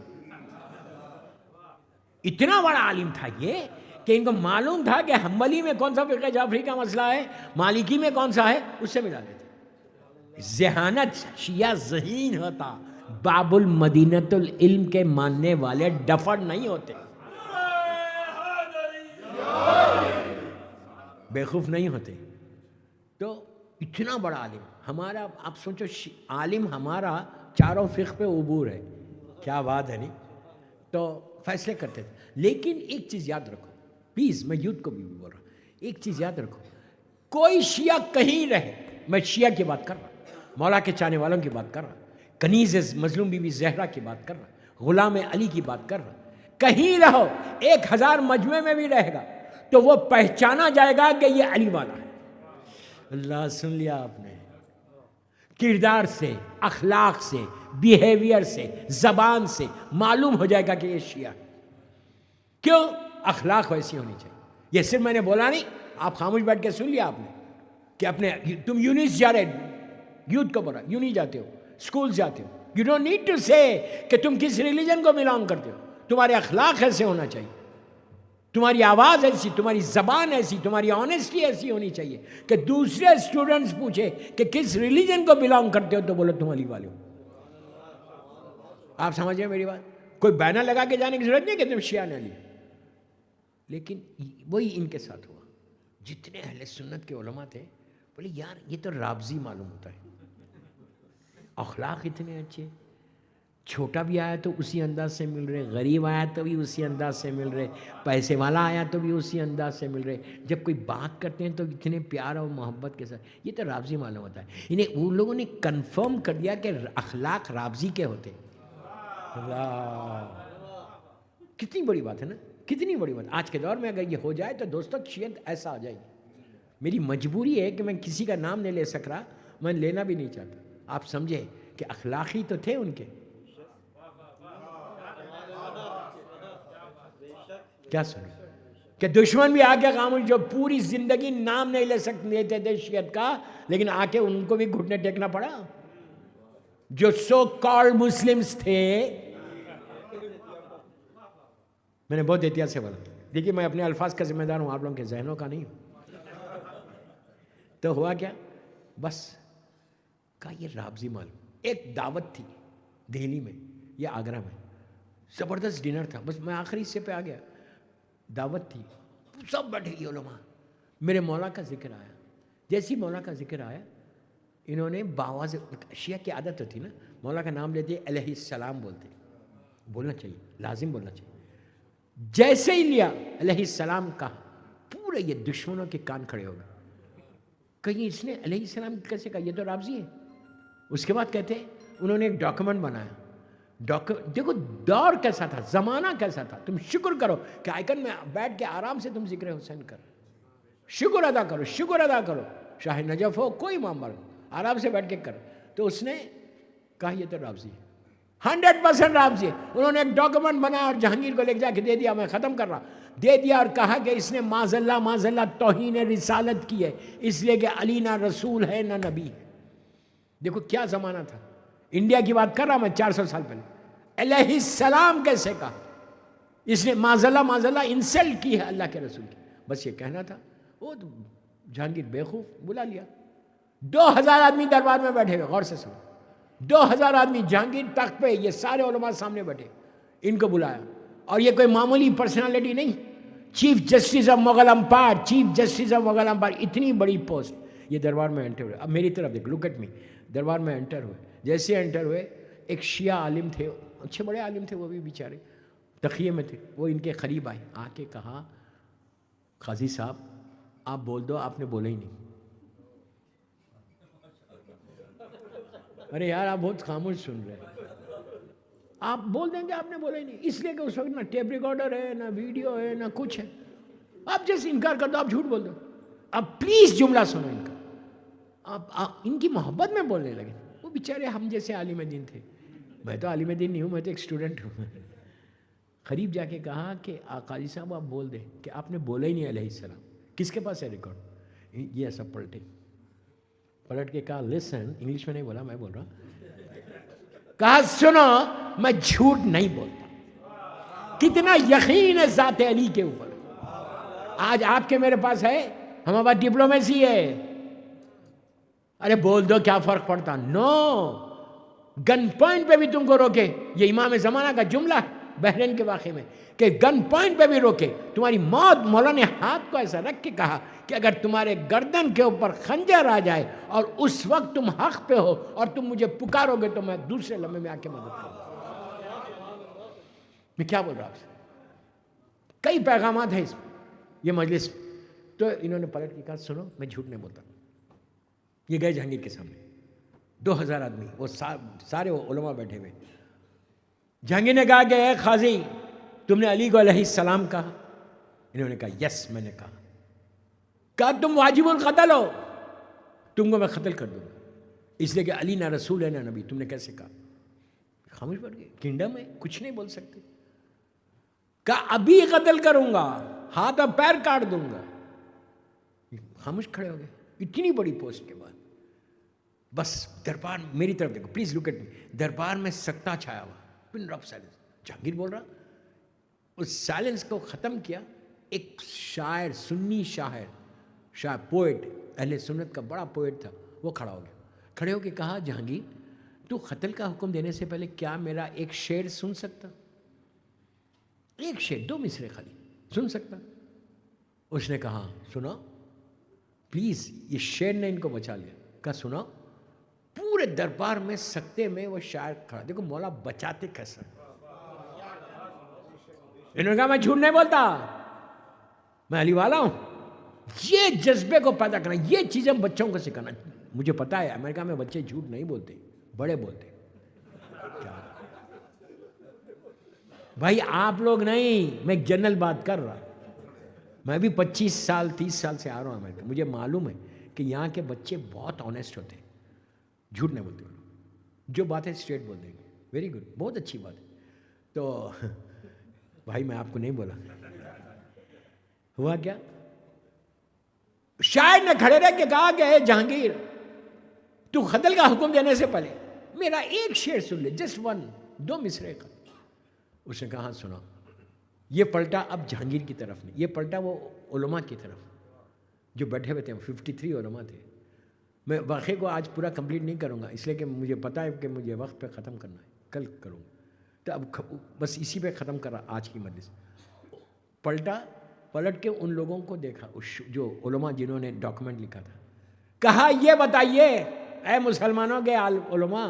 Speaker 1: اتنا بڑا عالم تھا یہ کہ ان کو معلوم تھا کہ حنبلی میں کون سا فقہ جعفری کا مسئلہ ہے، مالکی میں کون سا ہے، اس سے ملا دیتے. ذہانت شیعہ ذہین ہوتا. باب المدینۃ العلم کے ماننے والے ڈفر نہیں ہوتے، بیوقوف نہیں ہوتے. تو اتنا بڑا عالم ہمارا، آپ سوچو، عالم ہمارا 4 فقہ پہ عبور ہے. کیا بات ہے نہیں. تو فیصلے کرتے تھے. لیکن ایک چیز یاد رکھو پلیز، میں یوتھ کو بھی بول رہا ہوں، ایک چیز یاد رکھو، کوئی شیعہ کہیں رہے، میں شیعہ کی بات کر رہا ہوں، مولا کے چاہنے والوں کی بات کر رہا ہوں، کنیز مظلوم بی بی زہرا کی بات کر رہا ہوں، غلام علی کی بات کر رہا ہوں. کہیں رہو، 1000 مجمع میں بھی رہے گا تو وہ پہچانا جائے گا کہ یہ علی والا ہے. اللہ، سن لیا آپ نے. کردار سے، اخلاق سے، بیہیویئر سے، زبان سے معلوم ہو جائے گا کہ یہ شیعہ. کیوں؟ اخلاق ویسی ہونی چاہیے. یہ صرف میں نے بولا نہیں، آپ خاموش بیٹھ کے سن لیا آپ نے کہ اپنے، تم یونیس جا رہے، یوتھ کو بولا یوں نہیں جاتے ہو، اسکول جاتے ہو. یو ڈونٹ نیڈ ٹو سے کہ تم کس ریلیجن کو بلانگ کرتے ہو. تمہارے اخلاق ایسے ہونا چاہیے، تمہاری آواز ایسی، تمہاری زبان ایسی، تمہاری آنیسٹی ایسی ہونی چاہیے کہ دوسرے اسٹوڈنٹس پوچھے کہ کس ریلیجن کو بلانگ کرتے ہو تو بولو تم علی والے ہو. آپ سمجھیں میری بات؟ کوئی بینر لگا کے جانے کی ضرورت نہیں کہ تم شیعہ نہ لیے. لیکن وہی ان کے ساتھ ہوا. جتنے اہل سنت کے علماء تھے بولے یار یہ تو رابضی معلوم ہوتا ہے, اخلاق اتنے اچھے, چھوٹا بھی آیا تو اسی انداز سے مل رہے, غریب آیا تو بھی اسی انداز سے مل رہے, پیسے والا آیا تو بھی اسی انداز سے مل رہے, جب کوئی بات کرتے ہیں تو اتنے پیار اور محبت کے ساتھ. یہ تو رابضی معلوم ہوتا ہے. انہیں ان لوگوں نے کنفرم کر دیا کہ اخلاق رابضی کے ہوتے. کتنی بڑی بات ہے نا, کتنی بڑی بات. آج کے دور میں اگر یہ ہو جائے تو دوستوں شیعت ایسا آ جائے گی. میری مجبوری ہے کہ میں کسی کا نام نہیں لے سک رہا, میں لینا بھی نہیں چاہتا. آپ سمجھے کہ اخلاقی تو تھے ان کے. کیا سنیں کہ دشمن بھی آ کے خاموش, جو پوری زندگی نام نہیں لیتے تھے شیعت کا, لیکن آ کے ان کو بھی گھٹنے ٹیکنا پڑا. جو سو کالڈ مسلمز تھے, میں نے بہت احتیاط سے بولا, دیکھیے میں اپنے الفاظ کا ذمہ دار ہوں, آپ لوگوں کے ذہنوں کا نہیں ہوں. تو ہوا کیا, بس کہا یہ رابضی معلوم. ایک دعوت تھی دہلی میں یا آگرہ میں, زبردست ڈنر تھا, بس میں آخری حصے پہ آ گیا. دعوت تھی, سب بیٹھے ہی علماء. میرے مولا کا ذکر آیا. جیسی مولا کا ذکر آیا انہوں نے باواز, شیعہ کی عادت ہوتی نا, مولا کا نام لیتے علیہ السلام بولتے, بولنا چاہیے, لازم بولنا چاہیے. جیسے ہی لیا علیہ السلام کہا, پورے یہ دشمنوں کے کان کھڑے ہو گئے. کہیں اس نے علیہ السلام کیسے کہا, یہ تو رابضی ہے. اس کے بعد کہتے انہوں نے ایک ڈاکومنٹ بنایا. دیکھو دور کیسا تھا, زمانہ کیسا تھا. تم شکر کرو کہ آئیکن میں بیٹھ کے آرام سے تم ذکر حسین کرو, شکر ادا کرو, شکر ادا کرو. شاہ نجف ہو, کوئی معاملہ ہو, آرام سے بیٹھ کے کرو. تو اس نے کہا یہ تو رابضی ہے, 100% رابضی ہے. انہوں نے ایک ڈاکومنٹ بنایا اور جہانگیر کو لے جا کے دے دیا, میں ختم کر رہا, دے دیا اور کہا کہ اس نے معاذ اللہ توہین رسالت کی ہے, اس لیے کہ علی نہ رسول ہے نہ نبی ہے. دیکھو کیا زمانہ تھا. انڈیا کی بات کر رہا میں 400 سال پہلے. علیہ السلام کیسے کہا, اس نے معاذ اللہ انسلٹ کی ہے اللہ کے رسول کی. بس یہ کہنا تھا. وہ تو جہانگیر بیوقوف بلا لیا. 2000 آدمی دربار میں بیٹھے ہوئے, غور سے سنو, 2000 آدمی جہانگیر تخت پہ, یہ سارے علماء سامنے بیٹھے, ان کو بلایا. اور یہ کوئی معمولی پرسنالٹی نہیں, chief justice of Mughal empire, chief justice of Mughal empire, اتنی بڑی پوسٹ. یہ دربار میں انٹر ہوئے. اب میری طرف دیکھ, لک ایٹ می. دربار میں انٹر ہوئے. جیسے انٹر ہوئے, ایک شیعہ عالم تھے, اچھے بڑے عالم تھے وہ بھی بیچارے, تقیے میں تھے. وہ ان کے قریب آئے, آ کے کہا قاضی صاحب آپ بول دو, آپ نے بولا ہی نہیں. ارے یار آپ بہت خاموش سن رہے ہیں, آپ بول دیں گے آپ نے بولا ہی نہیں, اس لیے کہ اس وقت نہ ٹیپ ریکارڈر ہے, نہ ویڈیو ہے, نہ کچھ ہے. آپ جیسے انکار کر دو, آپ جھوٹ بول دو. اب پلیز جملہ سنو ان کا. آپ ان کی محبت میں بولنے لگے. وہ بیچارے ہم جیسے عالم دین تھے. میں تو عالم دین نہیں ہوں, میں تو ایک اسٹوڈنٹ ہوں. قریب جا کے کہا کہ قاضی صاحب آپ بول دیں کہ آپ نے بولا ہی نہیں علیہ السلام. کس کے پاس ہے ریکارڈ؟ یہ سب پلٹے, پلٹ کے کہا لسن, انگلش میں نہیں بولا, میں بول رہا ہوں. کہا سنو, میں جھوٹ نہیں بولتا. کتنا یقین ہے ذات علی کے اوپر. آج آپ کے میرے پاس ہے, ہمارے پاس ڈپلومیسی ہے. ارے بول دو کیا فرق پڑتا. نو, گن پوائنٹ پہ بھی تم کو روکے. یہ امام زمانہ کا جملہ ہے بحرین کے واقعے میں, کہ گن پوائنٹ پہ بھی روکے, تمہاری موت. مولا نے ہاتھ کو ایسا رکھ کے کہا کہ اگر تمہارے گردن کے اوپر خنجر آ جائے اور اس وقت تم حق پہ ہو اور تم مجھے پکارو گے تو میں دوسرے لمحے میں آ کے مدد کروں گا. میں کیا بول رہا ہوں, کئی پیغامات ہیں اس میں, یہ مجلس. تو انہوں نے پلٹ کے کہا سنو میں جھوٹ نہیں بولتا. یہ گئے جہانگیر کے سامنے, 2000 آدمی, وہ سارے علماء بیٹھے ہوئے. جہانگیر نے کہا کہ اے قاضی تم نے علی کو علیہ السلام کہا؟ انہوں نے کہا یس میں نے کہا. کہا تم واجب القتل ہو, تم کو میں قتل کر دوں گا, اس لیے کہ علی نہ رسول ہے نہ نبی. تم نے کیسے کہا؟ خاموش پڑ گئے. کنگڈم ہے, کچھ نہیں بول سکتے. کہا ابھی قتل کروں گا, ہاتھ اور پیر کاٹ دوں گا. خاموش کھڑے ہو گئے. اتنی بڑی پوسٹ کے بعد بس دربار میری طرف دیکھو, پلیز لک ایٹ می. دربار میں سکتہ چھایا ہوا, پن ڈراپ سائلنس. جہانگیر بول رہا, اس سائلنس کو ختم کیا. ایک شاعر, سنی شاعر, پوئٹ, اہل سنت کا بڑا پوئٹ تھا, وہ کھڑا ہو گیا. کھڑے ہو کے کہا جہانگیر تو قتل کا حکم دینے سے پہلے کیا میرا ایک شعر سن سکتا؟ ایک شعر، 2 مصرے خالی سن سکتا. اس نے کہا سنا پلیز. یہ شعر نے ان کو بچا لیا. کہا سنا. پورے دربار میں سکتے میں وہ شاعر کھڑا. دیکھو مولا بچاتے کیسا. انہوں نے کہا میں جھوٹ نہیں بولتا، میں علی والا ہوں. یہ جذبے کو پیدا کرنا، یہ چیزیں بچوں کو سکھانا. مجھے پتا ہے امریکہ میں بچے جھوٹ نہیں بولتے، بڑے بولتے. بھائی آپ لوگ نہیں، میں ایک جنرل بات کر رہا. میں بھی 25 سال 30 سال سے آ رہا ہوں امریکہ. مجھے معلوم ہے کہ یہاں کے بچے بہت آنیسٹ ہوتے ہیں، جھوٹ نہیں بولتے. جو بات ہے اسٹریٹ بول دیں گے. ویری گڈ، بہت اچھی بات ہے. تو بھائی میں آپ کو نہیں بولا. ہوا کیا؟ شاعر نے کھڑے رہ کے کہا کہ اے جہانگیر، تو قتل کا حکم دینے سے پہلے میرا ایک شعر سن لے، جسٹ 1 2 مصرے کا. اس نے کہا ہاں سنا. یہ پلٹا اب جہانگیر کی طرف نہیں، یہ پلٹا وہ علماء کی طرف جو بیٹھے ہوئے تھے. 53 علماء تھے. میں واقعے کو آج پورا کمپلیٹ نہیں کروں گا اس لیے کہ مجھے پتا ہے کہ مجھے وقت پہ ختم کرنا ہے، کل کروں گا. تو اب بس اسی پہ ختم کرا آج کی مجلس. پلٹ کے ان لوگوں کو دیکھا، جو علماء جنہوں نے ڈاکومنٹ لکھا تھا. کہا یہ بتائیے اے مسلمانوں کے علماء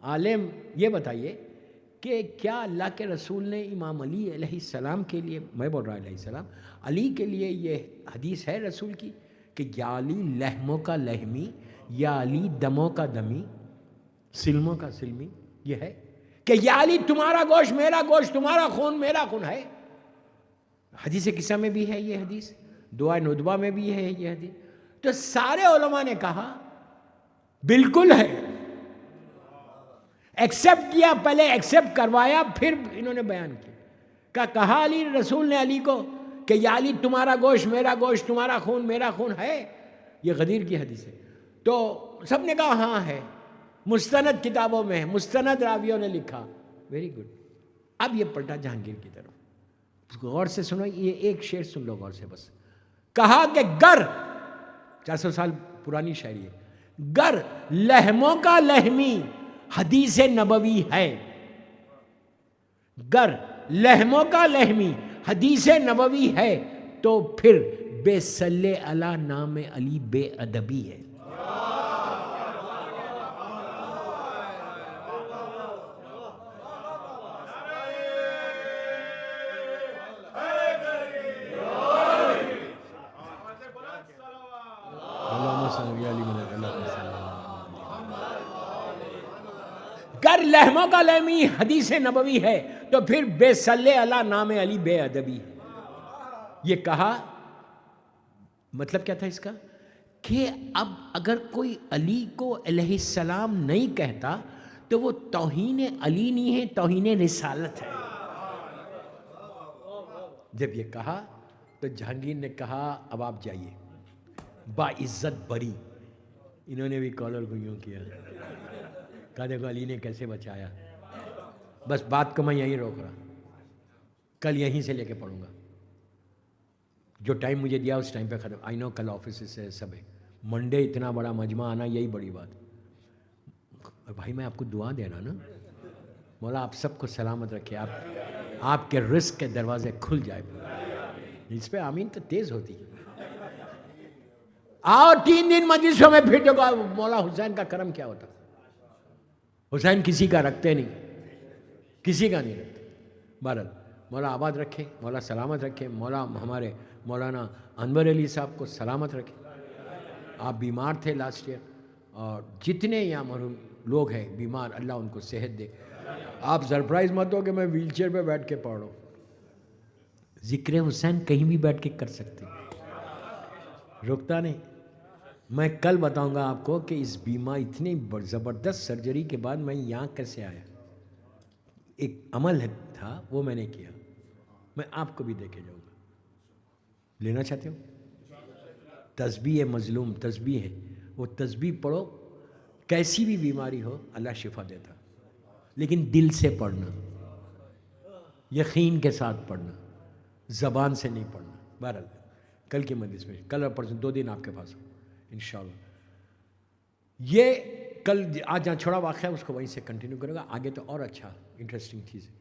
Speaker 1: عالم، یہ بتائیے کہ کیا اللہ کے رسول نے امام علی علیہ السلام کے لیے، میں بول رہا علیہ السلام، علی کے لیے یہ حدیث ہے رسول کی کہ یا علی لحموں کا لحمی، یا علی دموں کا دمی، سلموں کا سلمی، یہ ہے کہ یا علی تمہارا گوشت میرا گوشت، تمہارا خون میرا خون ہے. حدیث قصہ میں بھی ہے یہ حدیث، دعائے ندبہ میں بھی ہے یہ حدیث. تو سارے علماء نے کہا بالکل ہے، ایکسیپٹ کیا. پہلے ایکسیپٹ کروایا، پھر انہوں نے بیان کیا. کہا علی رسول نے علی کو کہ یا علی تمہارا گوشت میرا گوشت، تمہارا خون میرا خون ہے. یہ غدیر کی حدیث ہے. تو سب نے کہا ہاں ہے، مستند کتابوں میں ہے، مستند راویوں نے لکھا. Very good. اب یہ پلٹا جہانگیر کی طرف. غور سے سنو، یہ ایک شعر سن لو غور سے بس. کہا کہ گر 400 سال پرانی شاعری ہے، گر لحموں کا لحمی حدیث نبوی ہے، گر لحموں کا لحمی حدیث نبوی ہے تو پھر بے صلی علی نام علی بے ادبی ہے. گر لحموں کا لحمی حدیث نبوی ہے تو پھر بے صلی علی نام علی بے ادبی. یہ کہا مطلب کیا تھا اس کا کہ اب اگر کوئی علی کو علیہ السلام نہیں کہتا تو وہ توہین علی نہیں ہے، توہین رسالت ہے. جب یہ کہا تو جہانگیر نے کہا اب آپ جائیے، باعزت بری. انہوں نے بھی کالر کو یوں کیا، کہا دیکھو علی نے کیسے بچایا. بس بات کو میں یہیں روک رہا، کل یہیں سے لے کے پڑھوں گا. جو ٹائم مجھے دیا اس ٹائم پہ ختم. آئی نو کل آفس سے سب ہے، منڈے اتنا بڑا مجمع آنا یہی بڑی بات. بھائی میں آپ کو دعا دے رہا نا، مولا آپ سب کو سلامت رکھے، آپ کے رزق کے دروازے کھل جائے. اس پہ آمین تو تیز ہوتی. آؤ 3 دن مجلسوں میں پھر دیکھو مولا حسین کا کرم کیا ہوتا. حسین کسی کا رکھتے نہیں، کسی کا نہیں رکھتے. بہرحال مولا آباد رکھے، مولا سلامت رکھے، مولا ہمارے مولانا انور علی صاحب کو سلامت رکھے. آپ بیمار تھے لاسٹ ایئر، اور جتنے یہاں مرحوم لوگ ہیں بیمار، اللہ ان کو صحت دے. آپ سرپرائز مت ہو کہ میں ویل چیئر پہ بیٹھ کے پڑھ رہا ہوں. ذکر حسین کہیں بھی بیٹھ کے کر سکتے، رکتا نہیں. میں کل بتاؤں گا آپ کو کہ اس بیمار اتنی زبردست سرجری کے بعد میں یہاں کیسے آیا. ایک عمل تھا وہ میں نے کیا، میں آپ کو بھی دے کے جاؤں گا. لینا چاہتے ہو؟ تسبیح مظلوم تسبیح ہے، وہ تسبیح پڑھو، کیسی بھی بیماری ہو اللہ شفا دیتا، لیکن دل سے پڑھنا، یقین کے ساتھ پڑھنا، زبان سے نہیں پڑھنا. بہرحال کل کی مجلس میں، کل اور پرسوں 2 دن آپ کے پاس ہو انشاءاللہ. یہ کل آج جہاں چھوڑا واقعہ اس کو وہیں سے کنٹینیو کرے گا. آگے تو اور اچھا انٹرسٹنگ چیز ہے.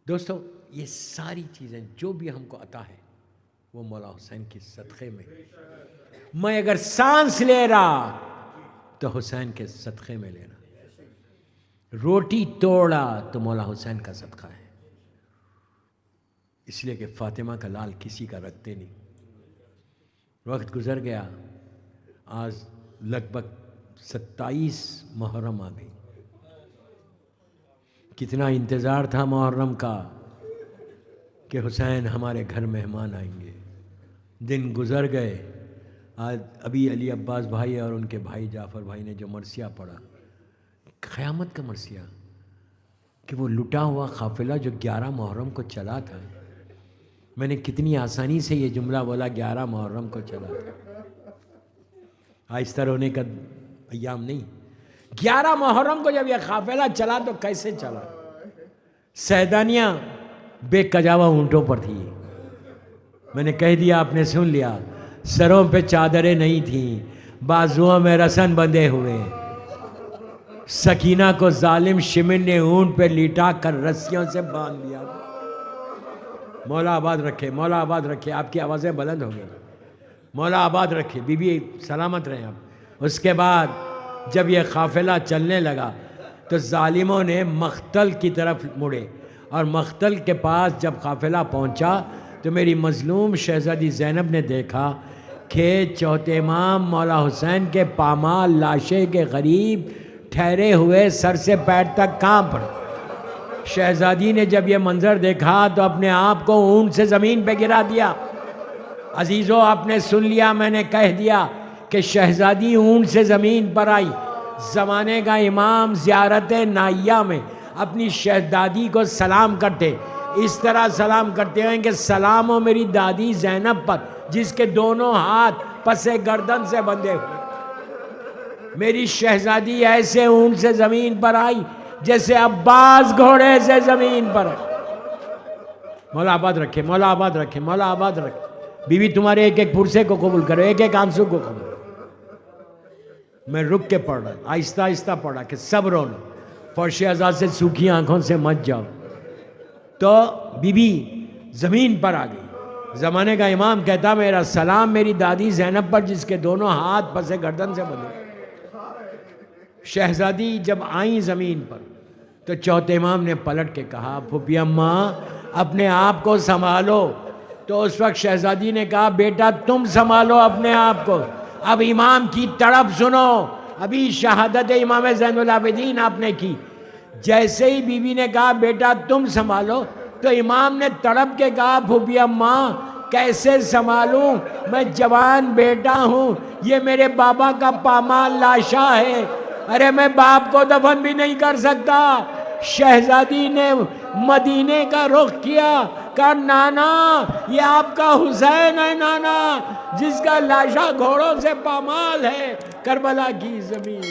Speaker 1: دوستو یہ ساری چیزیں جو بھی ہم کو عطا ہے وہ مولا حسین کے صدقے میں. میں اگر سانس لے رہا تو حسین کے صدقے میں لینا. روٹی توڑا تو مولا حسین کا صدقہ ہے. اس لیے کہ فاطمہ کا لال کسی کا رکھتے نہیں. وقت گزر گیا، آج لگ بھگ 27 محرم آ گئی. کتنا انتظار تھا محرم کا کہ حسین ہمارے گھر مہمان آئیں گے. دن گزر گئے. آج ابھی علی عباس بھائی اور ان کے بھائی جعفر بھائی نے جو مرثیہ پڑھا، قیامت کا مرثیہ، کہ وہ لٹا ہوا قافلہ جو 11 محرم کو چلا تھا. میں نے کتنی آسانی سے یہ جملہ بولا، 11 محرم کو چلا تھا. آہستہ رونے کا ایام نہیں. 11 محرم کو جب یہ قافلہ چلا تو کیسے چلا؟ سیدانیاں بے کجاوا اونٹوں پر تھی. میں نے کہہ دیا، آپ نے سن لیا. سروں پہ چادریں نہیں تھیں، بازوؤں میں رسن بندھے ہوئے. سکینہ کو ظالم شمن نے اونٹ پہ لیٹا کر رسیوں سے باندھ دیا. مولا آباد رکھے، مولا آباد رکھے. آپ کی آوازیں بلند ہو گئی. مولا آباد رکھے. بی بی سلامت رہیں آپ. اس کے بعد جب یہ قافلہ چلنے لگا تو ظالموں نے مقتل کی طرف مڑے، اور مقتل کے پاس جب قافلہ پہنچا تو میری مظلوم شہزادی زینب نے دیکھا کہ چوتھے امام مولا حسین کے پامال لاشے کے قریب ٹھہرے ہوئے سر سے پیر تک کانپ پڑے. شہزادی نے جب یہ منظر دیکھا تو اپنے آپ کو اونٹ سے زمین پہ گرا دیا. عزیزو آپ نے سن لیا، میں نے کہہ دیا کہ شہزادی اونٹ سے زمین پر آئی. زمانے کا امام زیارت نائیہ میں اپنی شہزادی کو سلام کرتے، اس طرح سلام کرتے ہیں کہ سلام ہو میری دادی زینب پر جس کے دونوں ہاتھ پس گردن سے بندھے ہوئے. میری شہزادی ایسے اونٹ سے زمین پر آئی جیسے عباس گھوڑے سے زمین پر آئی. مولا آباد رکھے، مولا آباد رکھے، مولا آباد رکھے. بی بی تمہارے ایک ایک پرسے کو قبول کرو، ایک ایک آنسو کو قبول. میں رک کے پڑھ رہا، آہستہ آہستہ پڑھا کہ سب رونا، فرش عزا سے سوکھی آنکھوں سے مت جاؤ. تو بی بی زمین پر آ گئی. زمانے کا امام کہتا میرا سلام میری دادی زینب پر جس کے دونوں ہاتھ پس گردن سے بندھے. شہزادی جب آئیں زمین پر تو چوتھے امام نے پلٹ کے کہا پھوپھی اماں اپنے آپ کو سنبھالو. تو اس وقت شہزادی نے کہا بیٹا تم سنبھالو اپنے آپ کو. اب امام کی تڑپ سنو. ابھی شہادت امام زین العابدین آپ نے کی. جیسے ہی بیوی نے کہا بیٹا تم سنبھالو تو امام نے تڑپ کے کہا پھوپھی اماں کیسے سنبھالوں، میں جوان بیٹا ہوں، یہ میرے بابا کا پامال لاشا ہے، ارے میں باپ کو دفن بھی نہیں کر سکتا. شہزادی نے مدینے کا رخ کیا، کہا نانا یہ آپ کا حسین ہے نانا جس کا لاشا گھوڑوں سے پامال ہے کربلا کی زمین.